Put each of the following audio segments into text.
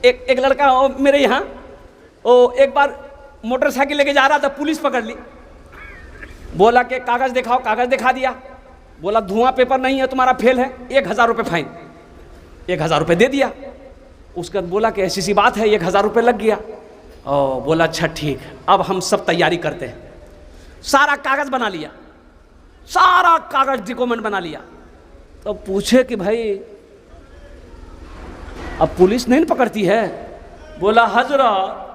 एक लड़का मेरे यहाँ वो एक बार मोटरसाइकिल लेके जा रहा था, पुलिस पकड़ ली। बोला कि कागज दिखाओ, कागज दिखा दिया। बोला धुआं पेपर नहीं है तुम्हारा, फेल है, 1000 रुपये फाइन। 1000 रुपये दे दिया। उसके बाद बोला कि ऐसी सी बात है, 1000 रुपये लग गया। और बोला अच्छा ठीक, अब हम सब तैयारी करते हैं। सारा कागज बना लिया, सारा कागज डॉक्यूमेंट बना लिया। तो पूछे कि भाई अब पुलिस नहीं पकड़ती है? बोला हजरत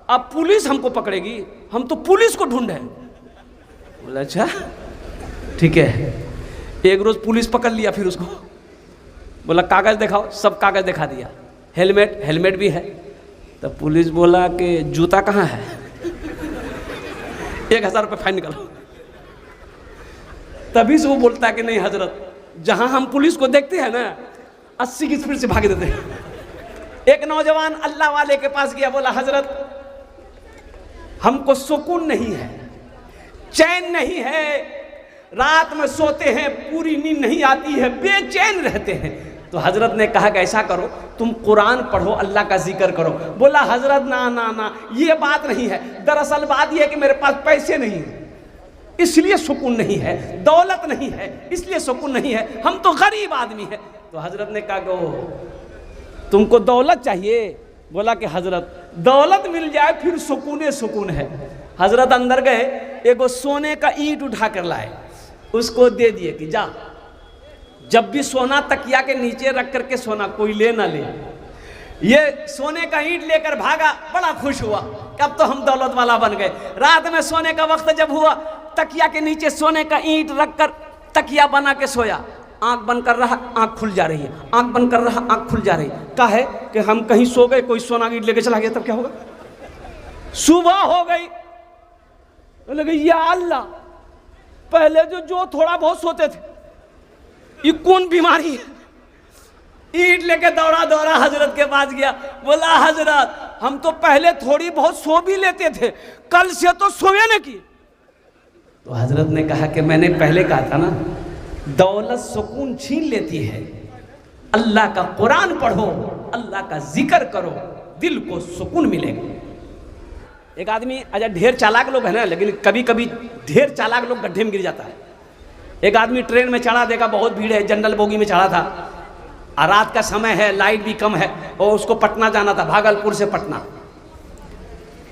अब पुलिस हमको पकड़ेगी, हम तो पुलिस को ढूंढे। बोला अच्छा ठीक है। एक रोज पुलिस पकड़ लिया, फिर उसको बोला कागज दिखाओ, सब कागज दिखा दिया। हेलमेट भी है। तो पुलिस बोला कि जूता कहाँ है? 1000 रुपये फाइन निकालो। तभी से वो बोलता है कि नहीं हजरत, जहां हम पुलिस को देखते हैं ना 80 की स्पीड से भाग देते हैं। एक नौजवान अल्लाह वाले के पास गया, बोला हजरत हमको सुकून नहीं है, चैन नहीं है, रात में सोते हैं पूरी नींद नहीं आती है, बेचैन रहते हैं। तो हजरत ने कहा कि ऐसा करो तुम कुरान पढ़ो, अल्लाह का जिक्र करो। बोला हजरत ना ना ना, ये बात नहीं है। दरअसल बात यह है कि मेरे पास पैसे नहीं है, इसलिए सुकून नहीं है, दौलत नहीं है इसलिए सुकून नहीं है, हम तो गरीब आदमी है। तो हजरत ने कहा कि तुमको दौलत चाहिए? बोला कि हजरत दौलत मिल जाए फिर सुकून है। हजरत अंदर गए, एगो सोने का ईंट उठा कर लाए, उसको दे दिए कि जा, जब भी सोना तकिया के नीचे रख करके सोना, कोई ले ना ले। ये सोने का ईंट लेकर भागा, बड़ा खुश हुआ कि अब तो हम दौलत वाला बन गए। रात में सोने का वक्त जब हुआ, तकिया के नीचे सोने का ईंट रखकर तकिया बना के सोया। आंख बंद कर रहा, आंख खुल जा रही है, आंख बंद कर रहा, आंख खुल जा रही है। क्या है कि हम कहीं सो गए, कोई सोना ईंट लेके चला गया, तब क्या होगा? सुबह हो गई, लगे या अल्लाह, पहले जो थोड़ा बहुत सोते थे, ये कौन बीमारी है? ईंट लेके दौड़ा हजरत के पास गया। बोला हजरत हम तो पहले थोड़ी बहुत सो भी लेते थे, कल से तो सोए न की। तो हजरत ने कहा कि मैंने पहले कहा था ना, दौलत सुकून छीन लेती है। अल्लाह का कुरान पढ़ो, अल्लाह का जिक्र करो, दिल को सुकून मिलेगा। एक आदमी, अच्छा ढेर चालाक लोग है ना, लेकिन कभी कभी ढेर चालाक लोग गड्ढे में गिर जाता है। एक आदमी ट्रेन में चढ़ा, देखा बहुत भीड़ है, जनरल बोगी में चढ़ा था, और रात का समय है, लाइट भी कम है, और उसको पटना जाना था, भागलपुर से पटना।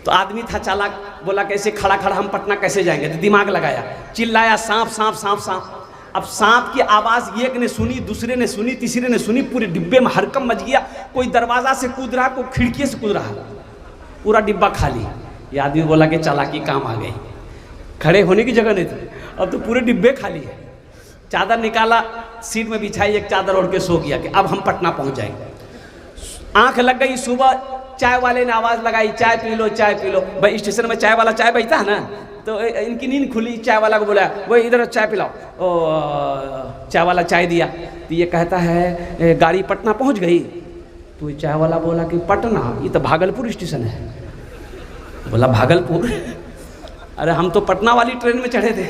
तो आदमी था चालाक, बोला कैसे खड़ा हम पटना कैसे जाएंगे? तो दिमाग लगाया, चिल्लाया सांप सांप सांप सांप। अब सांप की आवाज़ एक ने सुनी, दूसरे ने सुनी, तीसरे ने सुनी, पूरे डिब्बे में हरकम मच गया। कोई दरवाजा से कूद रहा, कोई खिड़की से कूद रहा, पूरा डिब्बा खाली। ये आदमी बोला कि चालाकी काम आ गई, खड़े होने की जगह नहीं थी, अब तो पूरे डिब्बे खाली है। चादर निकाला, सीट में बिछाई, एक चादर ओढ़ के सो गया कि अब हम पटना पहुंच जाएंगे। आंख लग गई, सुबह चाय वाले ने आवाज़ लगाई, चाय पी लो चाय पी लो। भाई स्टेशन में चाय वाला चाय बेचता है ना, तो इनकी नींद खुली, चाय वाला को बोला वही इधर चाय पिलाओ। चाय वाला चाय दिया, तो ये कहता है गाड़ी पटना पहुंच गई। तो चाय वाला बोला कि पटना, ये तो भागलपुर स्टेशन है। बोला भागलपुर? अरे हम तो पटना वाली ट्रेन में चढ़े थे।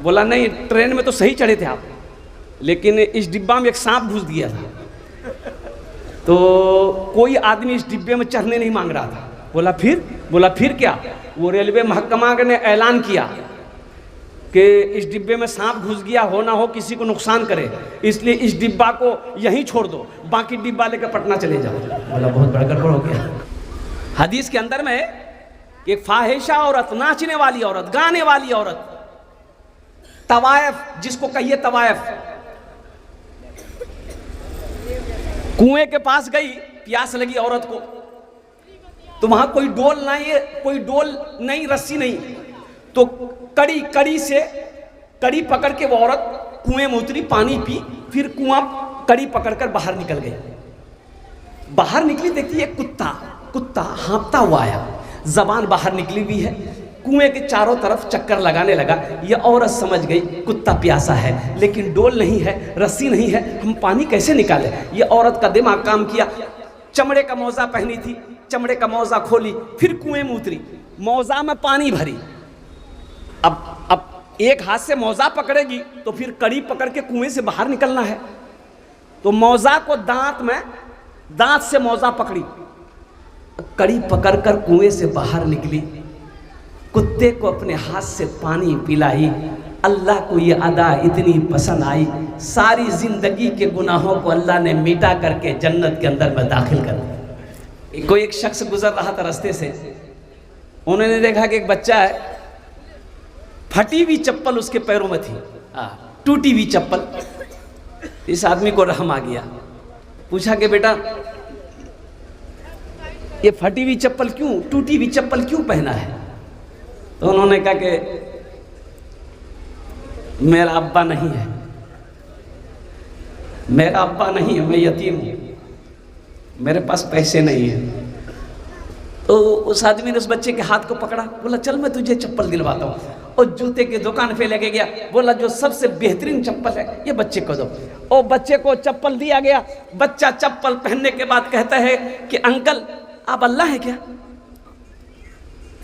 बोला नहीं, ट्रेन में तो सही चढ़े थे आप, लेकिन इस डिब्बा में एक सांप घुस गया था, तो कोई आदमी इस डिब्बे में चढ़ने नहीं मांग रहा था। बोला फिर? बोला फिर क्या? वो रेलवे महकमा ने ऐलान किया कि इस डिब्बे में सांप घुस गया, हो ना हो किसी को नुकसान करे, इसलिए इस डिब्बा को यहीं छोड़ दो, बाकी डिब्बा लेकर पटना चले जाओ। बोला बहुत बड़ा गड़बड़ हो गया। हदीस के अंदर में एक फाहिशा औरत, नाचने वाली औरत, गाने वाली औरत, तवायफ जिसको कहिए तवायफ, कुएं के पास गई, प्यास लगी औरत को, तो वहां कोई डोल नहीं, रस्सी नहीं, तो कड़ी से कड़ी पकड़ के वो औरत कुएं में उतरी, पानी पी, फिर कुआं कड़ी पकड़कर बाहर निकल गई। बाहर निकली, देखती है कुत्ता हाँफता हुआ आया, जबान बाहर निकली हुई है, कुएं के चारों तरफ चक्कर लगाने लगा। ये औरत समझ गई कुत्ता प्यासा है, लेकिन डोल नहीं है, रस्सी नहीं है, हम पानी कैसे निकाले? ये औरत का दिमाग काम किया, चमड़े का मौजा पहनी थी, चमड़े का मौजा खोली, फिर कुएं में उतरी, मौजा में पानी भरी। अब एक हाथ से मौजा पकड़ेगी तो फिर कड़ी पकड़ के कुएं से बाहर निकलना है, तो मौजा को दांत में दांत से मौजा पकड़ी, कड़ी पकड़कर कुएं से बाहर निकली, कुत्ते को अपने हाथ से पानी पिलाई। अल्लाह को ये अदा इतनी पसंद आई, सारी जिंदगी के गुनाहों को अल्लाह ने मिटा करके जन्नत के अंदर में दाखिल कर दिया। कोई एक शख्स गुजर रहा था रास्ते से, उन्होंने देखा कि एक बच्चा है, फटी हुई चप्पल उसके पैरों में थी, टूटी हुई चप्पल। इस आदमी को रहम आ गया, पूछा कि बेटा ये फटी हुई चप्पल क्यों, टूटी हुई चप्पल क्यों पहना है? तो उन्होंने कहा कि मेरा अब्बा नहीं है, मेरा अब्बा नहीं है, मैं यतीम हूं, मेरे पास पैसे नहीं है। तो उस आदमी ने उस बच्चे के हाथ को पकड़ा, बोला चल मैं तुझे चप्पल दिलवाता हूँ, और जूते की दुकान पे लेके गया, बोला जो सबसे बेहतरीन चप्पल है ये बच्चे को दो। और बच्चे को चप्पल दिया गया। बच्चा चप्पल पहनने के बाद कहता है कि अंकल आप अल्लाह है क्या?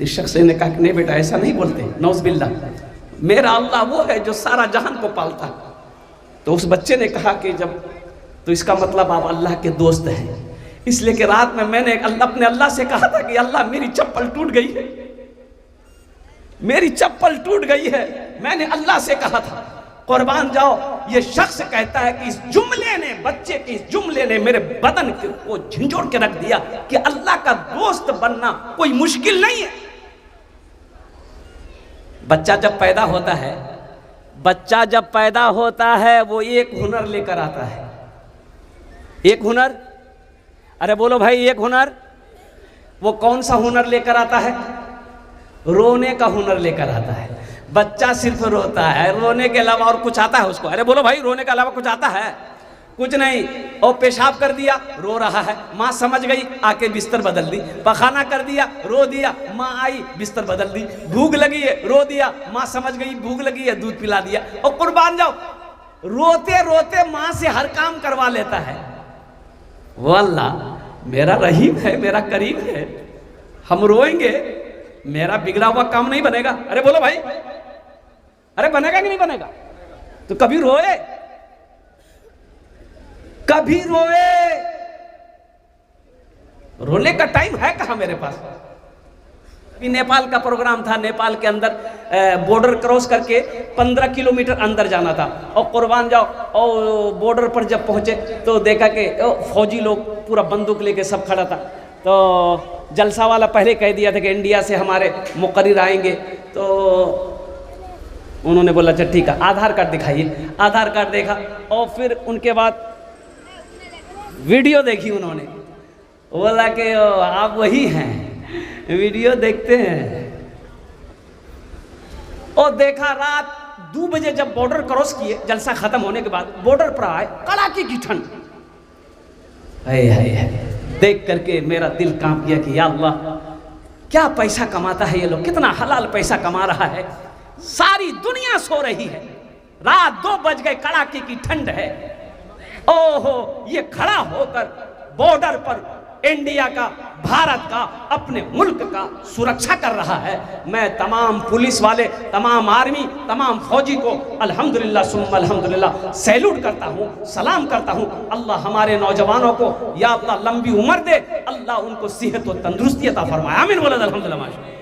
इस शख्स ने कहा कि नहीं बेटा ऐसा नहीं बोलते, नौज़ बिल्लाह, मेरा अल्लाह वो है जो सारा जहान को पालता है। तो उस बच्चे ने कहा कि जब तो इसका मतलब आप अल्लाह के दोस्त हैं, इसलिए कि रात में मैंने अपने अल्लाह से कहा था कि अल्लाह मेरी चप्पल टूट गई है, मेरी चप्पल टूट गई है, मैंने अल्लाह से कहा था। कुर्बान जाओ, ये शख्स कहता है कि इस जुमले ने, बच्चे के इस जुमले ने मेरे बदन को झंझोड़ के रख दिया कि अल्लाह का दोस्त बनना कोई मुश्किल नहीं है। बच्चा जब पैदा होता है, बच्चा जब पैदा होता है वो एक हुनर लेकर आता है। एक हुनर, अरे बोलो भाई, एक हुनर। वो कौन सा हुनर लेकर आता है? रोने का हुनर लेकर आता है। बच्चा सिर्फ रोता है, रोने के अलावा और कुछ आता है उसको? अरे बोलो भाई, रोने के अलावा कुछ आता है? कुछ नहीं। और पेशाब कर दिया, रो रहा है, माँ समझ गई, आके बिस्तर बदल दी। पखाना कर दिया, रो दिया, माँ आई, बिस्तर बदल दी। भूख लगी है, रो दिया, माँ समझ गई भूख लगी है, दूध पिला दिया। और कुर्बान जाओ, रोते रोते माँ से हर काम करवा लेता है। वो अल्लाह मेरा रहीम है, मेरा करीम है, हम रोएंगे, मेरा बिगड़ा हुआ काम नहीं बनेगा। अरे बोलो भाई, अरे बनेगा कि नहीं बनेगा? तो कभी रोए, कभी रोए। रोने का टाइम है कहां मेरे पास? अभी नेपाल का प्रोग्राम था, नेपाल के अंदर बॉर्डर क्रॉस करके 15 किलोमीटर अंदर जाना था। और कुर्बान जाओ, और बॉर्डर पर जब पहुंचे तो देखा कि फौजी लोग पूरा बंदूक लेके सब खड़ा था। तो जलसा वाला पहले कह दिया था कि इंडिया से हमारे मुकर्रिर आएंगे। तो उन्होंने बोला अच्छा ठीक है, आधार कार्ड दिखाइए। आधार कार्ड देखा, और फिर उनके बाद वीडियो देखी उन्होंने। बोला कि आप वही हैं, वीडियो देखते हैं। और देखा रात 2 बजे जब बॉर्डर क्रॉस किए, जलसा खत्म होने के बाद बॉर्डर पर आए, कड़ाके की ठंड। देख करके मेरा दिल कांप गया कि या अल्लाह, क्या पैसा कमाता है ये लोग, कितना हलाल पैसा कमा रहा है। सारी दुनिया सो रही है, रात 2 बज गए, कड़ाके की ठंड है। ओहो, ये खड़ा होकर बॉर्डर पर इंडिया का, भारत का, अपने मुल्क का सुरक्षा कर रहा है। मैं तमाम पुलिस वाले, तमाम आर्मी, तमाम फौजी को अल्हम्दुलिल्लाह सुम्मा अल्हम्दुलिल्लाह सैल्यूट करता हूँ, सलाम करता हूँ। अल्लाह हमारे नौजवानों को या अल्लाह लंबी उम्र दे, अल्लाह उनको सेहत और तंदुरुस्ती अता फरमाए। आमीन बोलो अल्हम्दुलिल्लाह।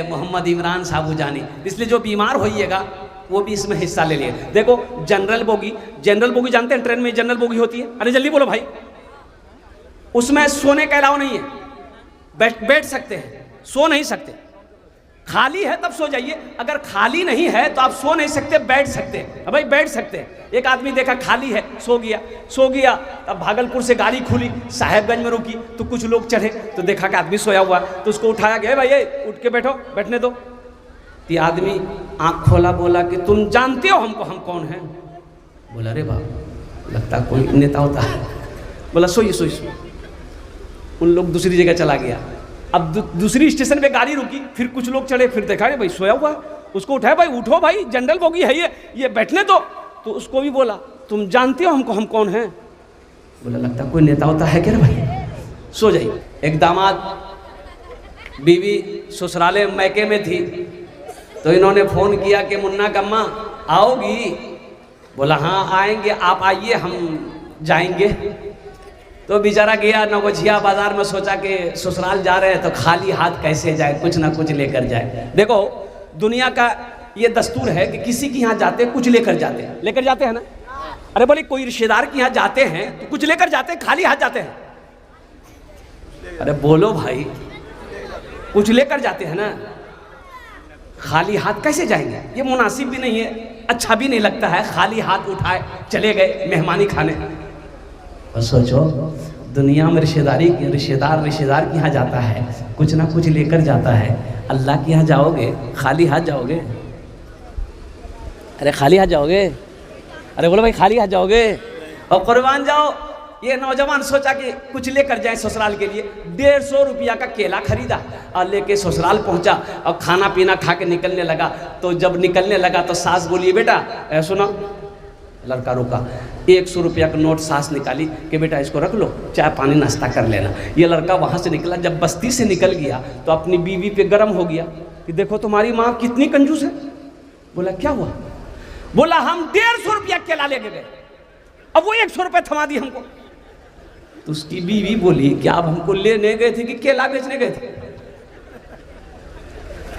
मोहम्मद इमरान साहब जानी, इसलिए जो बीमार होइएगा वो भी इसमें हिस्सा ले लिए। देखो जनरल बोगी, जनरल बोगी जानते हैं, ट्रेन में जनरल बोगी होती है। अरे जल्दी बोलो भाई, उसमें सोने का अलाउ नहीं है, बैठ सकते हैं, सो नहीं सकते। खाली है तब सो जाइए, अगर खाली नहीं है तो आप सो नहीं सकते, बैठ सकते हैं। भाई बैठ सकते हैं। एक आदमी देखा खाली है, सो गया। तब भागलपुर से गाड़ी खुली, साहेबगंज में रुकी, तो कुछ लोग चढ़े, तो देखा कि आदमी सोया हुआ, तो उसको उठाया गया, भाई उठ के बैठो, बैठने दो। ये आदमी आंख खोला, बोला कि तुम जानते हो हमको, हम कौन हैं? बोला अरे बाप, लगता कोई नेता होता है। बोला सोइए। उन लोग दूसरी जगह चला गया। अब दूसरी स्टेशन पे गाड़ी रुकी, फिर कुछ लोग चढ़े, फिर देखा भाई सोया हुआ, उसको उठाया, भाई उठो भाई, जनरल बोगी है ये बैठने दो। तो उसको भी बोला तुम जानते हो हमको, हम कौन हैं? बोला लगता कोई नेता होता है क्या भाई, सो जाइए। एक दामाद, बीवी ससुराले मैके में थी, तो इन्होंने फोन किया कि मुन्ना कम्मा आओगी? बोला हाँ आएंगे, आप आइए, हम जाएंगे। तो बेचारा गया नवगछिया बाजार में, सोचा कि ससुराल जा रहे हैं तो खाली हाथ कैसे जाए, कुछ ना कुछ लेकर जाए। देखो दुनिया का ये दस्तूर है कि किसी के यहाँ जाते कुछ लेकर जाते हैं ना। अरे बोले कोई रिश्तेदार के यहाँ जाते हैं तो कुछ लेकर जाते हैं, खाली हाथ जाते हैं। अरे बोलो भाई, कुछ लेकर जाते हैं ना, खाली हाथ कैसे जाएंगे? ये मुनासिब भी नहीं है, अच्छा भी नहीं लगता है। खाली हाथ उठाए चले गए मेहमानी खाने। और सोचो दुनिया में रिश्तेदार के यहाँ जाता है, कुछ ना कुछ लेकर जाता है। अल्लाह के यहाँ जाओगे खाली हाथ जाओगे? अरे खाली हाथ जाओगे? अरे बोलो भाई खाली हाथ जाओगे? और कुर्बान जाओ। ये नौजवान सोचा कि कुछ लेकर जाए ससुराल के लिए। 150 रुपया का केला खरीदा और लेके ससुराल पहुंचा और खाना पीना खा के निकलने लगा। तो जब निकलने लगा तो सास बोली, बेटा सुनो। लड़का रुका, 100 रुपया का नोट सास निकाली कि बेटा इसको रख लो, चाय पानी नाश्ता कर लेना। ये लड़का वहाँ से निकला, जब बस्ती से निकल गया तो अपनी बीवी पे गर्म हो गया कि देखो तुम्हारी माँ कितनी कंजूस है। बोला क्या हुआ? बोला हम 150 रुपया केला लेके गए, अब वो 100 रुपये थमा दी हमको। तो उसकी बीवी बोली क्या आप हमको लेने गए थे कि केला बेचने गए थे?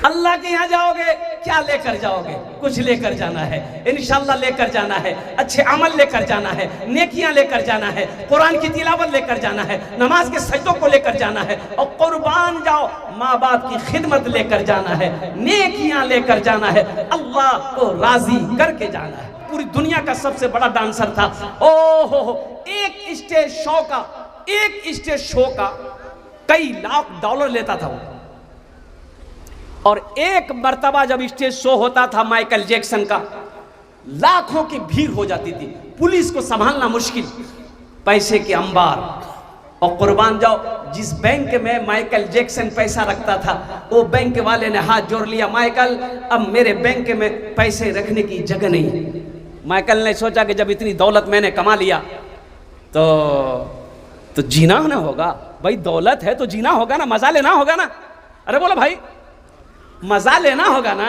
अल्लाह के यहाँ जाओगे क्या लेकर जाओगे? कुछ लेकर जाना है, इंशाल्लाह लेकर जाना है, अच्छे अमल लेकर जाना है, नेकियां लेकर जाना है, कुरान की तिलावत लेकर जाना है, नमाज के सजदों को लेकर जाना है, और कुर्बान जाओ माँ बाप की खिदमत लेकर जाना है, नेकियां लेकर जाना है, अल्लाह को राजी करके जाना है। पूरी दुनिया का सबसे बड़ा डांसर था। ओहो, एक स्टेज शो का कई लाख डॉलर लेता था वो। और एक मर्तबा जब स्टेज शो होता था माइकल जैक्सन का, लाखों की भीड़ हो जाती थी, पुलिस को संभालना मुश्किल, पैसे के अंबार। और कुर्बान जाओ, जिस बैंक में माइकल जैक्सन पैसा रखता था वो बैंक वाले ने हाथ जोड़ लिया, माइकल अब मेरे बैंक में पैसे रखने की जगह नहीं। माइकल ने सोचा कि जब इतनी दौलत मैंने कमा लिया तो जीना ना होगा भाई, दौलत है तो जीना होगा ना, मजा लेना होगा ना। अरे बोलो भाई, मजा लेना होगा ना।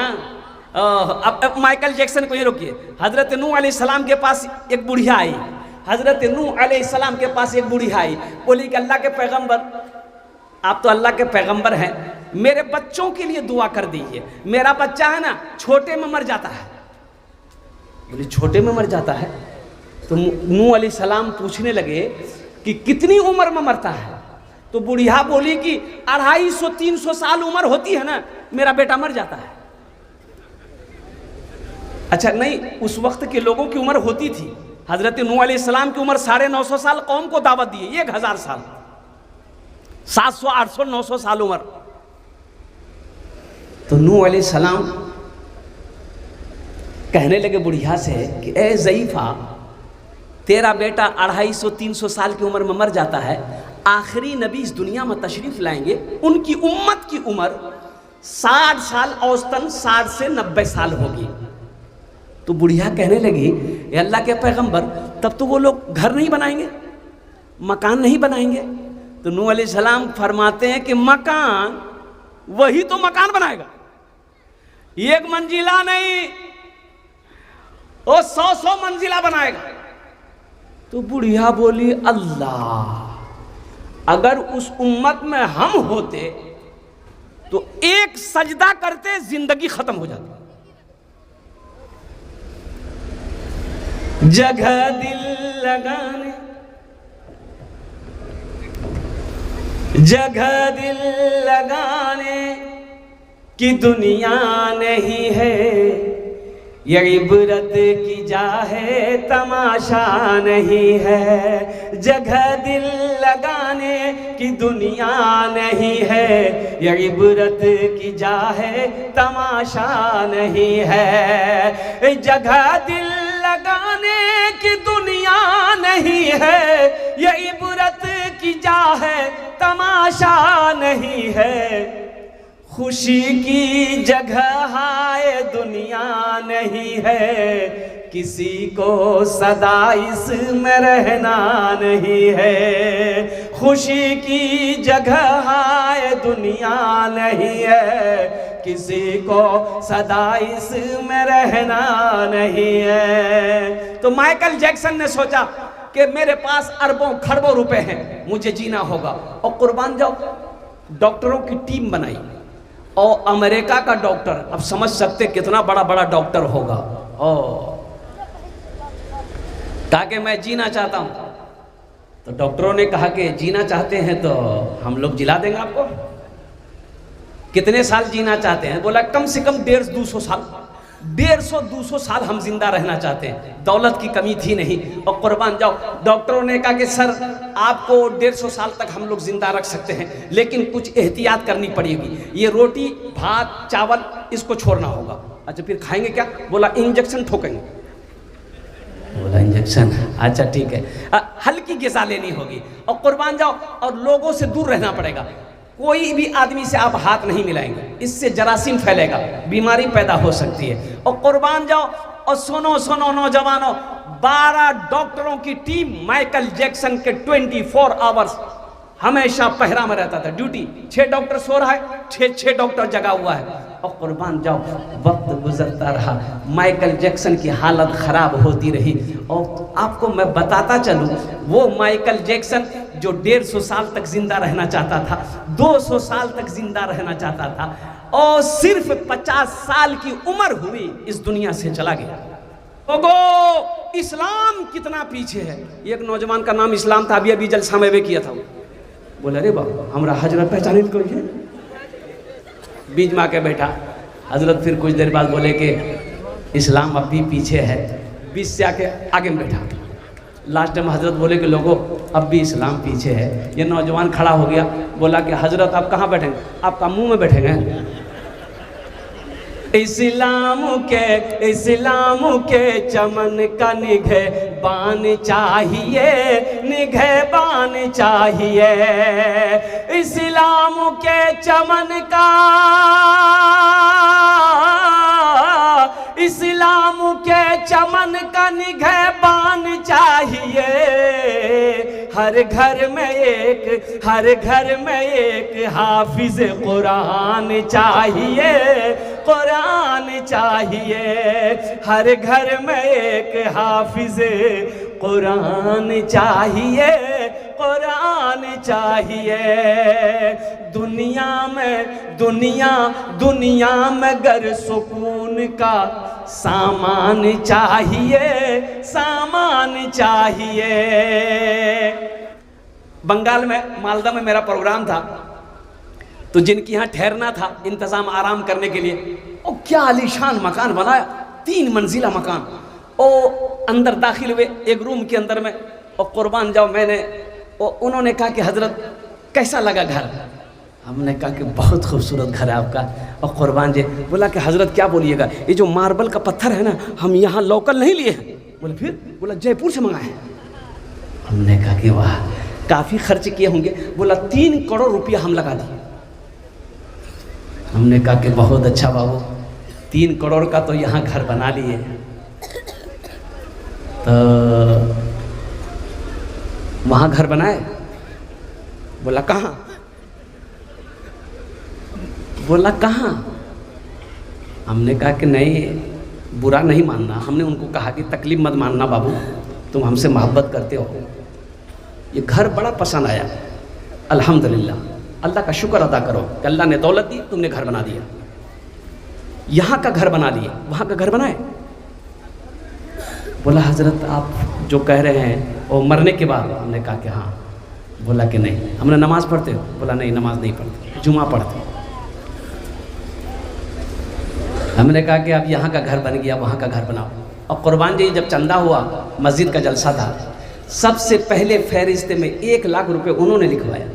अब माइकल जैक्सन को ये रोकिए। हजरत नूह अलैहिस्सलाम के पास एक बुढ़िया आई, बोली कि अल्लाह के पैगंबर, आप तो अल्लाह के पैगंबर हैं, मेरे बच्चों के लिए दुआ कर दीजिए, मेरा बच्चा है ना छोटे में मर जाता है। बोली छोटे में मर जाता है? तो नूह अलैहिस्सलाम पूछने लगे कि कितनी उम्र में मरता है? तो बुढ़िया बोली कि 250-300 साल उम्र होती है ना, मेरा बेटा मर जाता है। अच्छा नहीं, उस वक्त के लोगों की उम्र होती थी। हजरत नूह अलैहिस्सलाम की उम्र 950 साल, कौम को दावत दी, 1000 साल, 700, 800, 900 साल उम्र। तो नूह अलैहिस्सलाम कहने लगे बुढ़िया से कि ए ज़ईफ़ा, तेरा बेटा 250-300 साल की उम्र में मर जाता है, आखिरी नबी इस दुनिया में तशरीफ लाएंगे, उनकी उम्मत की उम्र 60 साल, औसतन 60 से 90 साल होगी। तो बुढ़िया कहने लगी ये अल्लाह के पैगंबर, तब तो वो लोग घर नहीं बनाएंगे, मकान नहीं बनाएंगे। तो नूह अलैहिस्सलाम फरमाते हैं कि मकान, वही तो मकान बनाएगा, 1 मंजिला नहीं, वो 100 मंजिला बनाएगा। तो बुढ़िया बोली अल्लाह, अगर उस उम्मत में हम होते तो एक सजदा करते जिंदगी खत्म हो जाती। जगह दिल लगाने, जगह दिल लगाने की दुनिया नहीं है, ये इबरत की जा है तमाशा नहीं है। जगह दिल लगाने की दुनिया नहीं है, ये इबरत की जा है तमाशा नहीं है। जगह दिल लगाने की दुनिया नहीं है, ये इबरत की जा है तमाशा नहीं है। खुशी की जगह हाय दुनिया नहीं है, किसी को सदा इसमें रहना नहीं है। खुशी की जगह हाय दुनिया नहीं है, किसी को सदा इसमें रहना नहीं है। तो माइकल जैक्सन ने सोचा कि मेरे पास अरबों खरबों रुपए हैं, मुझे जीना होगा। और कुर्बान जाओ, डॉक्टरों की टीम बनाई और अमेरिका का डॉक्टर, अब समझ सकते कितना बड़ा बड़ा डॉक्टर होगा, और कहा कि मैं जीना चाहता हूं। तो डॉक्टरों ने कहा कि जीना चाहते हैं तो हम लोग जिला देंगे आपको। कितने साल जीना चाहते हैं? बोला कम से कम 150-200 साल, 150-200 साल हम जिंदा रहना चाहते हैं। दौलत की कमी थी नहीं। और कुर्बान जाओ, डॉक्टरों ने कहा कि सर आपको 150 साल तक हम लोग जिंदा रख सकते हैं, लेकिन कुछ एहतियात करनी पड़ेगी। ये रोटी भात चावल इसको छोड़ना होगा। अच्छा फिर खाएंगे क्या? बोला इंजेक्शन ठोकेंगे। बोला इंजेक्शन, अच्छा ठीक है, हल्की ग़िज़ा लेनी होगी। और कुर्बान जाओ, और लोगों से दूर रहना पड़ेगा। कोई भी आदमी से आप हाथ नहीं मिलाएंगे, इससे जरासीम फैलेगा, बीमारी पैदा हो सकती है। और कुर्बान जाओ, और सुनो सुनो नौजवानों, 12 डॉक्टरों की टीम माइकल जैक्सन के 24 आवर्स हमेशा पहरा में रहता था, ड्यूटी। 6 डॉक्टर सो रहा है, 6 डॉक्टर जगा हुआ है। और कुर्बान जाओ, वक्त गुजरता रहा, माइकल जैक्सन की हालत ख़राब होती रही। और आपको मैं बताता चलूँ, वो माइकल जैक्सन जो 150 साल तक जिंदा रहना चाहता था, 200 साल तक जिंदा रहना चाहता था, और सिर्फ 50 साल की उम्र हुई इस दुनिया से चला गया। ओगो, इस्लाम कितना पीछे है। एक नौजवान का नाम इस्लाम था, अभी जलसा में भी किया था। बोले अरे बाबा हमरा हजरत पहचाने कोई है, बीच में आके बैठा। हजरत फिर कुछ देर बाद बोले कि इस्लाम अब भी पीछे है, बीच से आके आगे में बैठा। लास्ट टाइम हजरत बोले कि लोगों अब भी इस्लाम पीछे है। ये नौजवान खड़ा हो गया, बोला कि हजरत आप कहाँ बैठेंगे? आपका मुंह में बैठेंगे। इस्लाम के चमन का निगहबान चाहिए, निगहबान चाहिए। इस्लाम के चमन का, इस्लाम के चमन का निगहबान चाहिए। हर घर में एक हाफिज कुरान चाहिए, कुरान चाहिए। हर घर में एक हाफिज कुरान चाहिए, कुरान चाहिए। दुनिया में गर सुकून का सामान चाहिए, सामान चाहिए। बंगाल में मालदा में मेरा प्रोग्राम था, तो जिनके यहाँ ठहरना था इंतज़ाम आराम करने के लिए, और क्या आलीशान मकान बनाया, 3 मंजिला मकान। और अंदर दाखिल हुए एक रूम के अंदर में, और कुर्बान जाओ उन्होंने कहा कि हजरत कैसा लगा घर? हमने कहा कि बहुत खूबसूरत घर है आपका। और कुर्बान जी बोला कि हजरत क्या बोलिएगा, ये जो मार्बल का पत्थर है ना, हम यहाँ लोकल नहीं लिए हैं। बोले फिर? बोला जयपुर से मंगाए हैं। हमने कहा कि वाह, काफ़ी खर्च किए होंगे। बोला 3 करोड़ रुपया हम लगा दिए। हमने कहा कि बहुत अच्छा बाबू, 3 करोड़ का तो यहाँ घर बना लिए। तो वहाँ घर बनाए? बोला कहाँ? बोला कहाँ? हमने कहा कि नहीं, बुरा नहीं मानना। हमने उनको कहा कि तकलीफ मत मानना बाबू, तुम हमसे मोहब्बत करते हो। ये घर बड़ा पसंद आया, अल्हम्दुलिल्लाह, अल्लाह का शुक्र अदा करो कि अल्लाह ने दौलत दी, तुमने घर बना दिया। यहाँ का घर बना लिए, वहाँ का घर बनाए। बोला हजरत आप जो कह रहे हैं वो मरने के बाद? हमने कहा कि हाँ। बोला कि नहीं। हमने नमाज पढ़ते हो? बोला नहीं, नमाज नहीं पढ़ते, जुमा पढ़ते। हमने कहा कि अब यहाँ का घर बन गया, वहाँ का घर बनाओ। और कुर्बान जी जब चंदा हुआ, मस्जिद का जलसा था, सबसे पहले फहरिस्त में 1 लाख रुपए उन्होंने लिखवाया।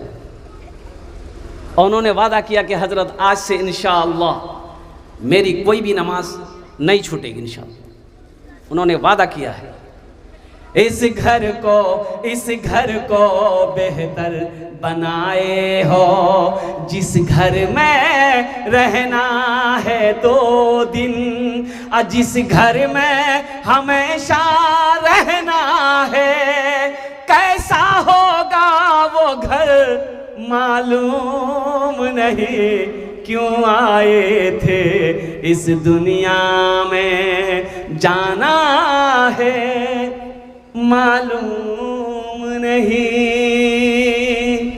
और उन्होंने वादा किया कि हजरत आज से इंशाअल्लाह मेरी कोई भी नमाज नहीं छूटेगी इंशाअल्लाह। उन्होंने वादा किया है। इस घर को बेहतर बनाए हो, जिस घर में रहना है 2 दिन, जिस घर में हमेशा रहना है, कैसा होगा वो घर मालूम नहीं। क्यों आए थे इस दुनिया में, जाना है मालूम नहीं।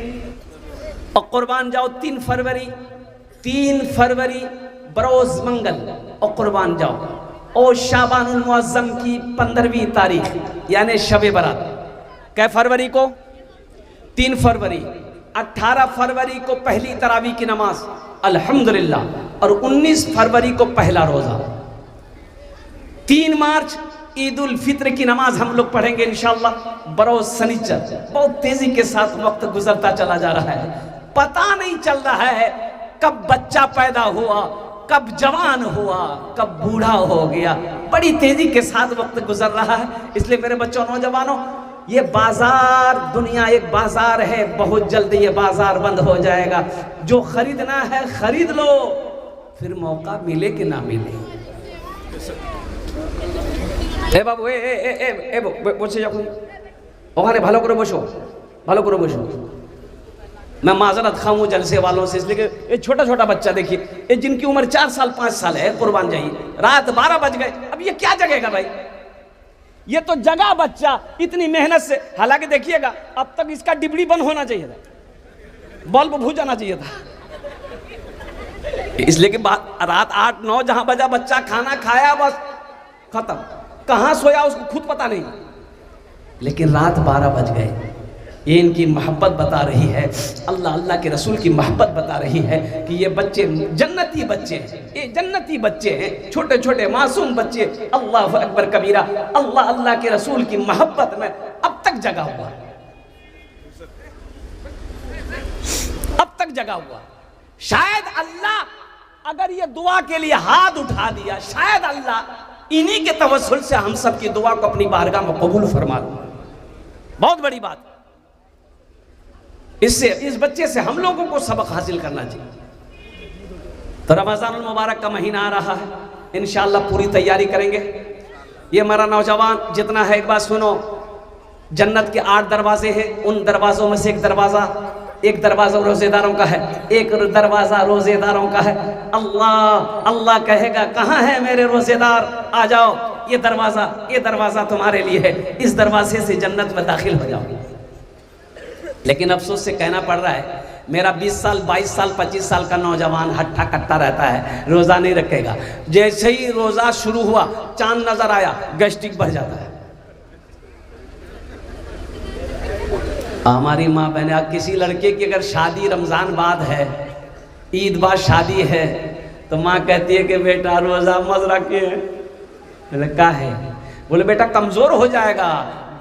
और कुर्बान जाओ 3 फरवरी बरोज मंगल और कुर्बान जाओ। और शाबानुल मुअज्जम की 15वीं तारीख यानी शब बरात कै फरवरी को? 3 फरवरी। 18 फरवरी को पहली तरावी की नमाज अल्हम्दुलिल्लाह, और 19 फरवरी को पहला रोजा। 3 मार्च ईद उल फित्र की नमाज हम लोग पढ़ेंगे इंशाअल्लाह बरोज शनिचर। बहुत तेजी के साथ वक्त गुजरता चला जा रहा है, पता नहीं चल रहा है कब बच्चा पैदा हुआ, कब जवान हुआ, कब बूढ़ा हो गया। बड़ी तेजी के साथ वक्त गुजर रहा है। इसलिए मेरे बच्चों, नौजवानों, ये बाजार, दुनिया एक बाजार है, बहुत जल्दी ये बाजार बंद हो जाएगा। जो खरीदना है खरीद लो, फिर मौका मिले कि ना मिले। এ বাবু এ বসে যখন ওখানে ভালো করে বসো, ভালো করে বসো। मैं माजरत खाऊं जलसे वालों से, इसलिए ये छोटा छोटा बच्चा देखिए, ये जिनकी उम्र 4 साल 5 साल है, कुर्बान जाइए। रात 12 बज गए, अब ये क्या जगेगा भाई? ये तो जगा बच्चा इतनी मेहनत से। हालांकि देखिएगा अब तक इसका डिबड़ी बंद होना चाहिए था, बल्ब बुझ जाना चाहिए था। इसलिए कि रात 8-9 जहां बजा बच्चा खाना खाया बस खत्म, कहां सोया उसको खुद पता नहीं। लेकिन रात 12 बज गए, ये इनकी मोहब्बत बता रही है, अल्लाह अल्लाह के रसूल की मोहब्बत बता रही है कि ये बच्चे जन्नती बच्चे हैं, ये जन्नती बच्चे हैं, छोटे छोटे मासूम बच्चे। अल्लाह अकबर कबीरा, अल्लाह अल्लाह के रसूल की मोहब्बत में अब तक जगा हुआ, अब तक जगा हुआ। शायद अल्लाह अगर ये दुआ के लिए हाथ उठा दिया, शायद अल्लाह इन्हीं के तवस्सुल से हम सब की दुआ को अपनी बारगाह में कबूल फरमा दे। बहुत बड़ी बात। इससे इस बच्चे से हम लोगों को सबक हासिल करना चाहिए। तो रमज़ानुल मुबारक का महीना आ रहा है, इंशाअल्लाह पूरी तैयारी करेंगे। ये हमारा नौजवान जितना है, एक बात सुनो, जन्नत के 8 दरवाजे हैं, उन दरवाजों में से एक दरवाजा रोजेदारों का है, एक दरवाजा रोजेदारों का है। अल्लाह अल्लाह कहेगा कहाँ है मेरे रोजेदार, आ जाओ, ये दरवाजा तुम्हारे लिए है, इस दरवाजे से जन्नत में दाखिल हो जाओ। लेकिन अफसोस से कहना पड़ रहा है, मेरा 20 साल 22 साल 25 साल का नौजवान हट्टा कट्टा रहता है, रोज़ा नहीं रखेगा। जैसे ही रोज़ा शुरू हुआ, चांद नजर आया, गैस्ट्रिक बढ़ जाता है। हमारी माँ बहने, किसी लड़के की अगर शादी रमज़ान बाद है, ईद बाद शादी है, तो माँ कहती है कि बेटा रोज़ा मत रखिए। बोले क्या है? बोले बेटा कमज़ोर हो जाएगा,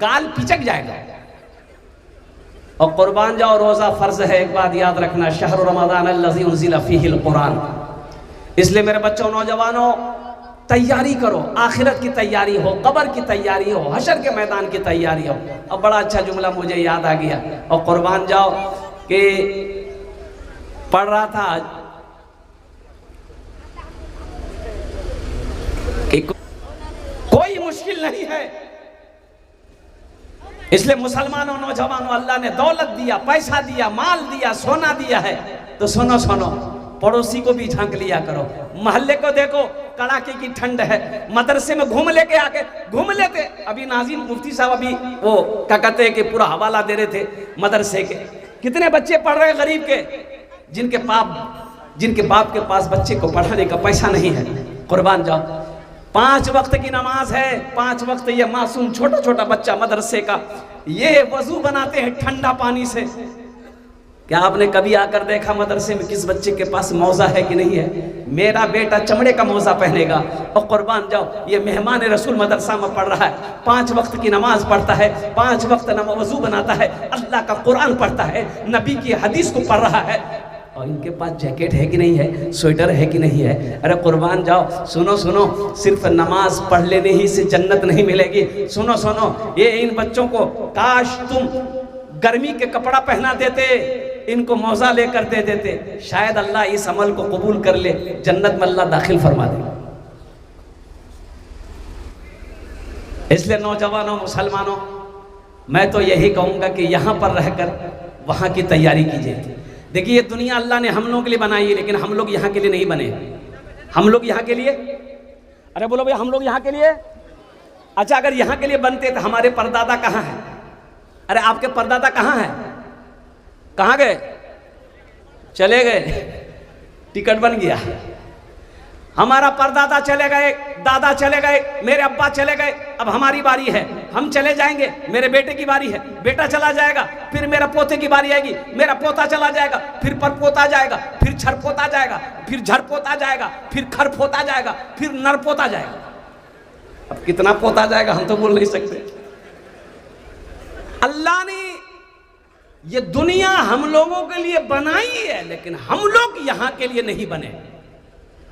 गाल पिचक जाएगा। और कुर्बान जाओ, रोज़ा फ़र्ज़ है। एक बात याद रखना, शहर रमज़ान अल्लज़ी उन्ज़िला फ़ीहिल कुरान। इसलिए मेरे बच्चों, नौजवानों, तैयारी करो, आखिरत की तैयारी हो, कब्र की तैयारी हो, हशर के मैदान की तैयारी हो। अब बड़ा अच्छा जुमला मुझे याद आ गया। और कुर्बान जाओ कि पढ़ रहा था कि कोई मुश्किल नहीं है। इसलिए मुसलमानों, नौजवानों, अल्लाह ने दौलत दिया, पैसा दिया, माल दिया, सोना दिया है, तो सुनो सुनो, पड़ोसी को भी झांक लिया करो। मोहल्ले को देखो, कड़ाके की ठंड है, मदरसे में घूम लेते। अभी नाज़िम मुफ्ती साहब अभी वो क्या कहते हैं कि पूरा हवाला दे रहे थे मदरसे के। कितने बच्चे पढ़ रहे हैं गरीब के, जिनके बाप के पास बच्चे को पढ़ाने का पैसा नहीं है। कुर्बान जाओ, 5 वक्त की नमाज है, 5 वक्त। ये मासूम छोटा छोटा बच्चा मदरसे का, ये वजू बनाते हैं ठंडा पानी से। क्या आपने कभी आकर देखा मदरसे में किस बच्चे के पास मौजा है कि नहीं है? मेरा बेटा चमड़े का मौजा पहनेगा। और कुर्बान जाओ, ये मेहमान रसूल मदरसा में पढ़ रहा है, 5 वक्त की नमाज पढ़ता है, 5 वक्त वजू बनाता है, अल्लाह का कुरान पढ़ता है, नबी की हदीस को पढ़ रहा है। और इनके पास जैकेट है कि नहीं है, स्वेटर है कि नहीं है? अरे कुर्बान जाओ, सुनो सुनो, सिर्फ नमाज पढ़ लेने ही से जन्नत नहीं मिलेगी। सुनो सुनो, ये इन बच्चों को काश तुम गर्मी के कपड़ा पहना देते, इनको मौजा लेकर दे देते, शायद अल्लाह इस अमल को कबूल कर ले, जन्नत में अल्लाह दाखिल फरमा दे। इसलिए नौजवानों, मुसलमानों, मैं तो यही कहूँगा कि यहाँ पर रहकर वहाँ की तैयारी कीजिए। देखिए, ये दुनिया अल्लाह ने हम लोगों के लिए बनाई है, लेकिन हम लोग यहाँ के लिए नहीं बने। हम लोग यहाँ के लिए, अरे बोलो भाई, हम लोग यहाँ के लिए। अच्छा, अगर यहाँ के लिए बनते तो हमारे परदादा कहाँ हैं? अरे आपके परदादा कहाँ हैं? कहाँ गए? चले गए, टिकट बन गया। हमारा परदादा चले गए, दादा चले गए, मेरे अब्बा चले गए, अब हमारी बारी है, हम चले जाएंगे। मेरे बेटे की बारी है, बेटा चला जाएगा, फिर मेरा पोते की बारी आएगी, मेरा पोता चला जाएगा, फिर परपोता जाएगा, फिर छरपोता जाएगा, फिर झरपोता जाएगा, फिर खरपोता जाएगा, फिर नरपोता जाएगा। अब कितना पोता जाएगा हम तो बोल नहीं सकते। अल्लाह ने ये दुनिया हम लोगों के लिए बनाई है, लेकिन हम लोग यहां के लिए नहीं बने।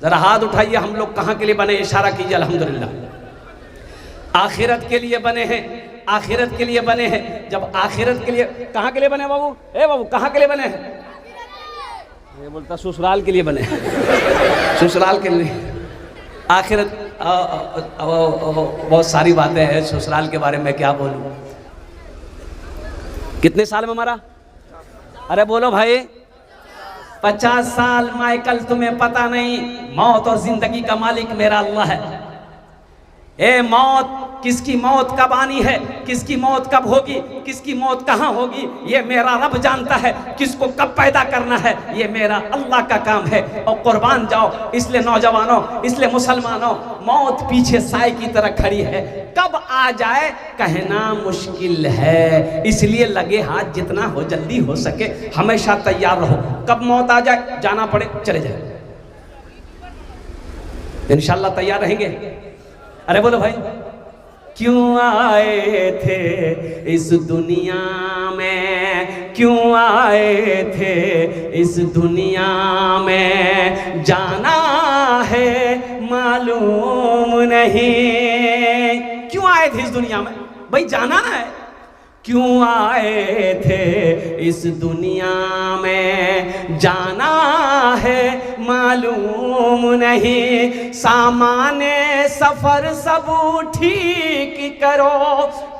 जरा हाथ उठाइए, हम लोग कहां के लिए बने? इशारा कीजिए। अल्हम्दुलिल्लाह आखिरत के लिए बने हैं, आखिरत के लिए बने हैं। जब आखिरत के लिए, कहां के लिए बने बाबू? बाबू कहां के लिए बने हैं? ये बोलता ससुराल के लिए बने हैं। ससुराल के लिए आखिरत, बहुत सारी बातें हैं ससुराल के बारे में, क्या बोलूं। कितने साल में मरा? अरे बोलो भाई। 50 साल। माइकल तुम्हें पता नहीं, मौत और जिंदगी का मालिक मेरा अल्लाह है। ए मौत, किसकी मौत कब आनी है, किसकी मौत कब होगी, किसकी मौत कहाँ होगी, ये मेरा रब जानता है। किसको कब पैदा करना है, ये मेरा अल्लाह का काम है। और कुर्बान जाओ, इसलिए नौजवानों, इसलिए मुसलमानों, मौत पीछे साए की तरह खड़ी है। कब आ जाए कहना मुश्किल है, इसलिए लगे हाथ जितना हो जल्दी हो सके हमेशा तैयार रहो। कब मौत आ जाए, जाना पड़े चले जाए, इंशाल्लाह तैयार रहेंगे। अरे बोलो भाई। क्यों आए थे इस दुनिया में, क्यों आए थे इस दुनिया में, जाना है मालूम नहीं। क्यों आए थे इस दुनिया में? भाई जाना है। क्यों आए थे इस दुनिया में, जाना है मालूम नहीं। सामाने सफर सब ठीक करो,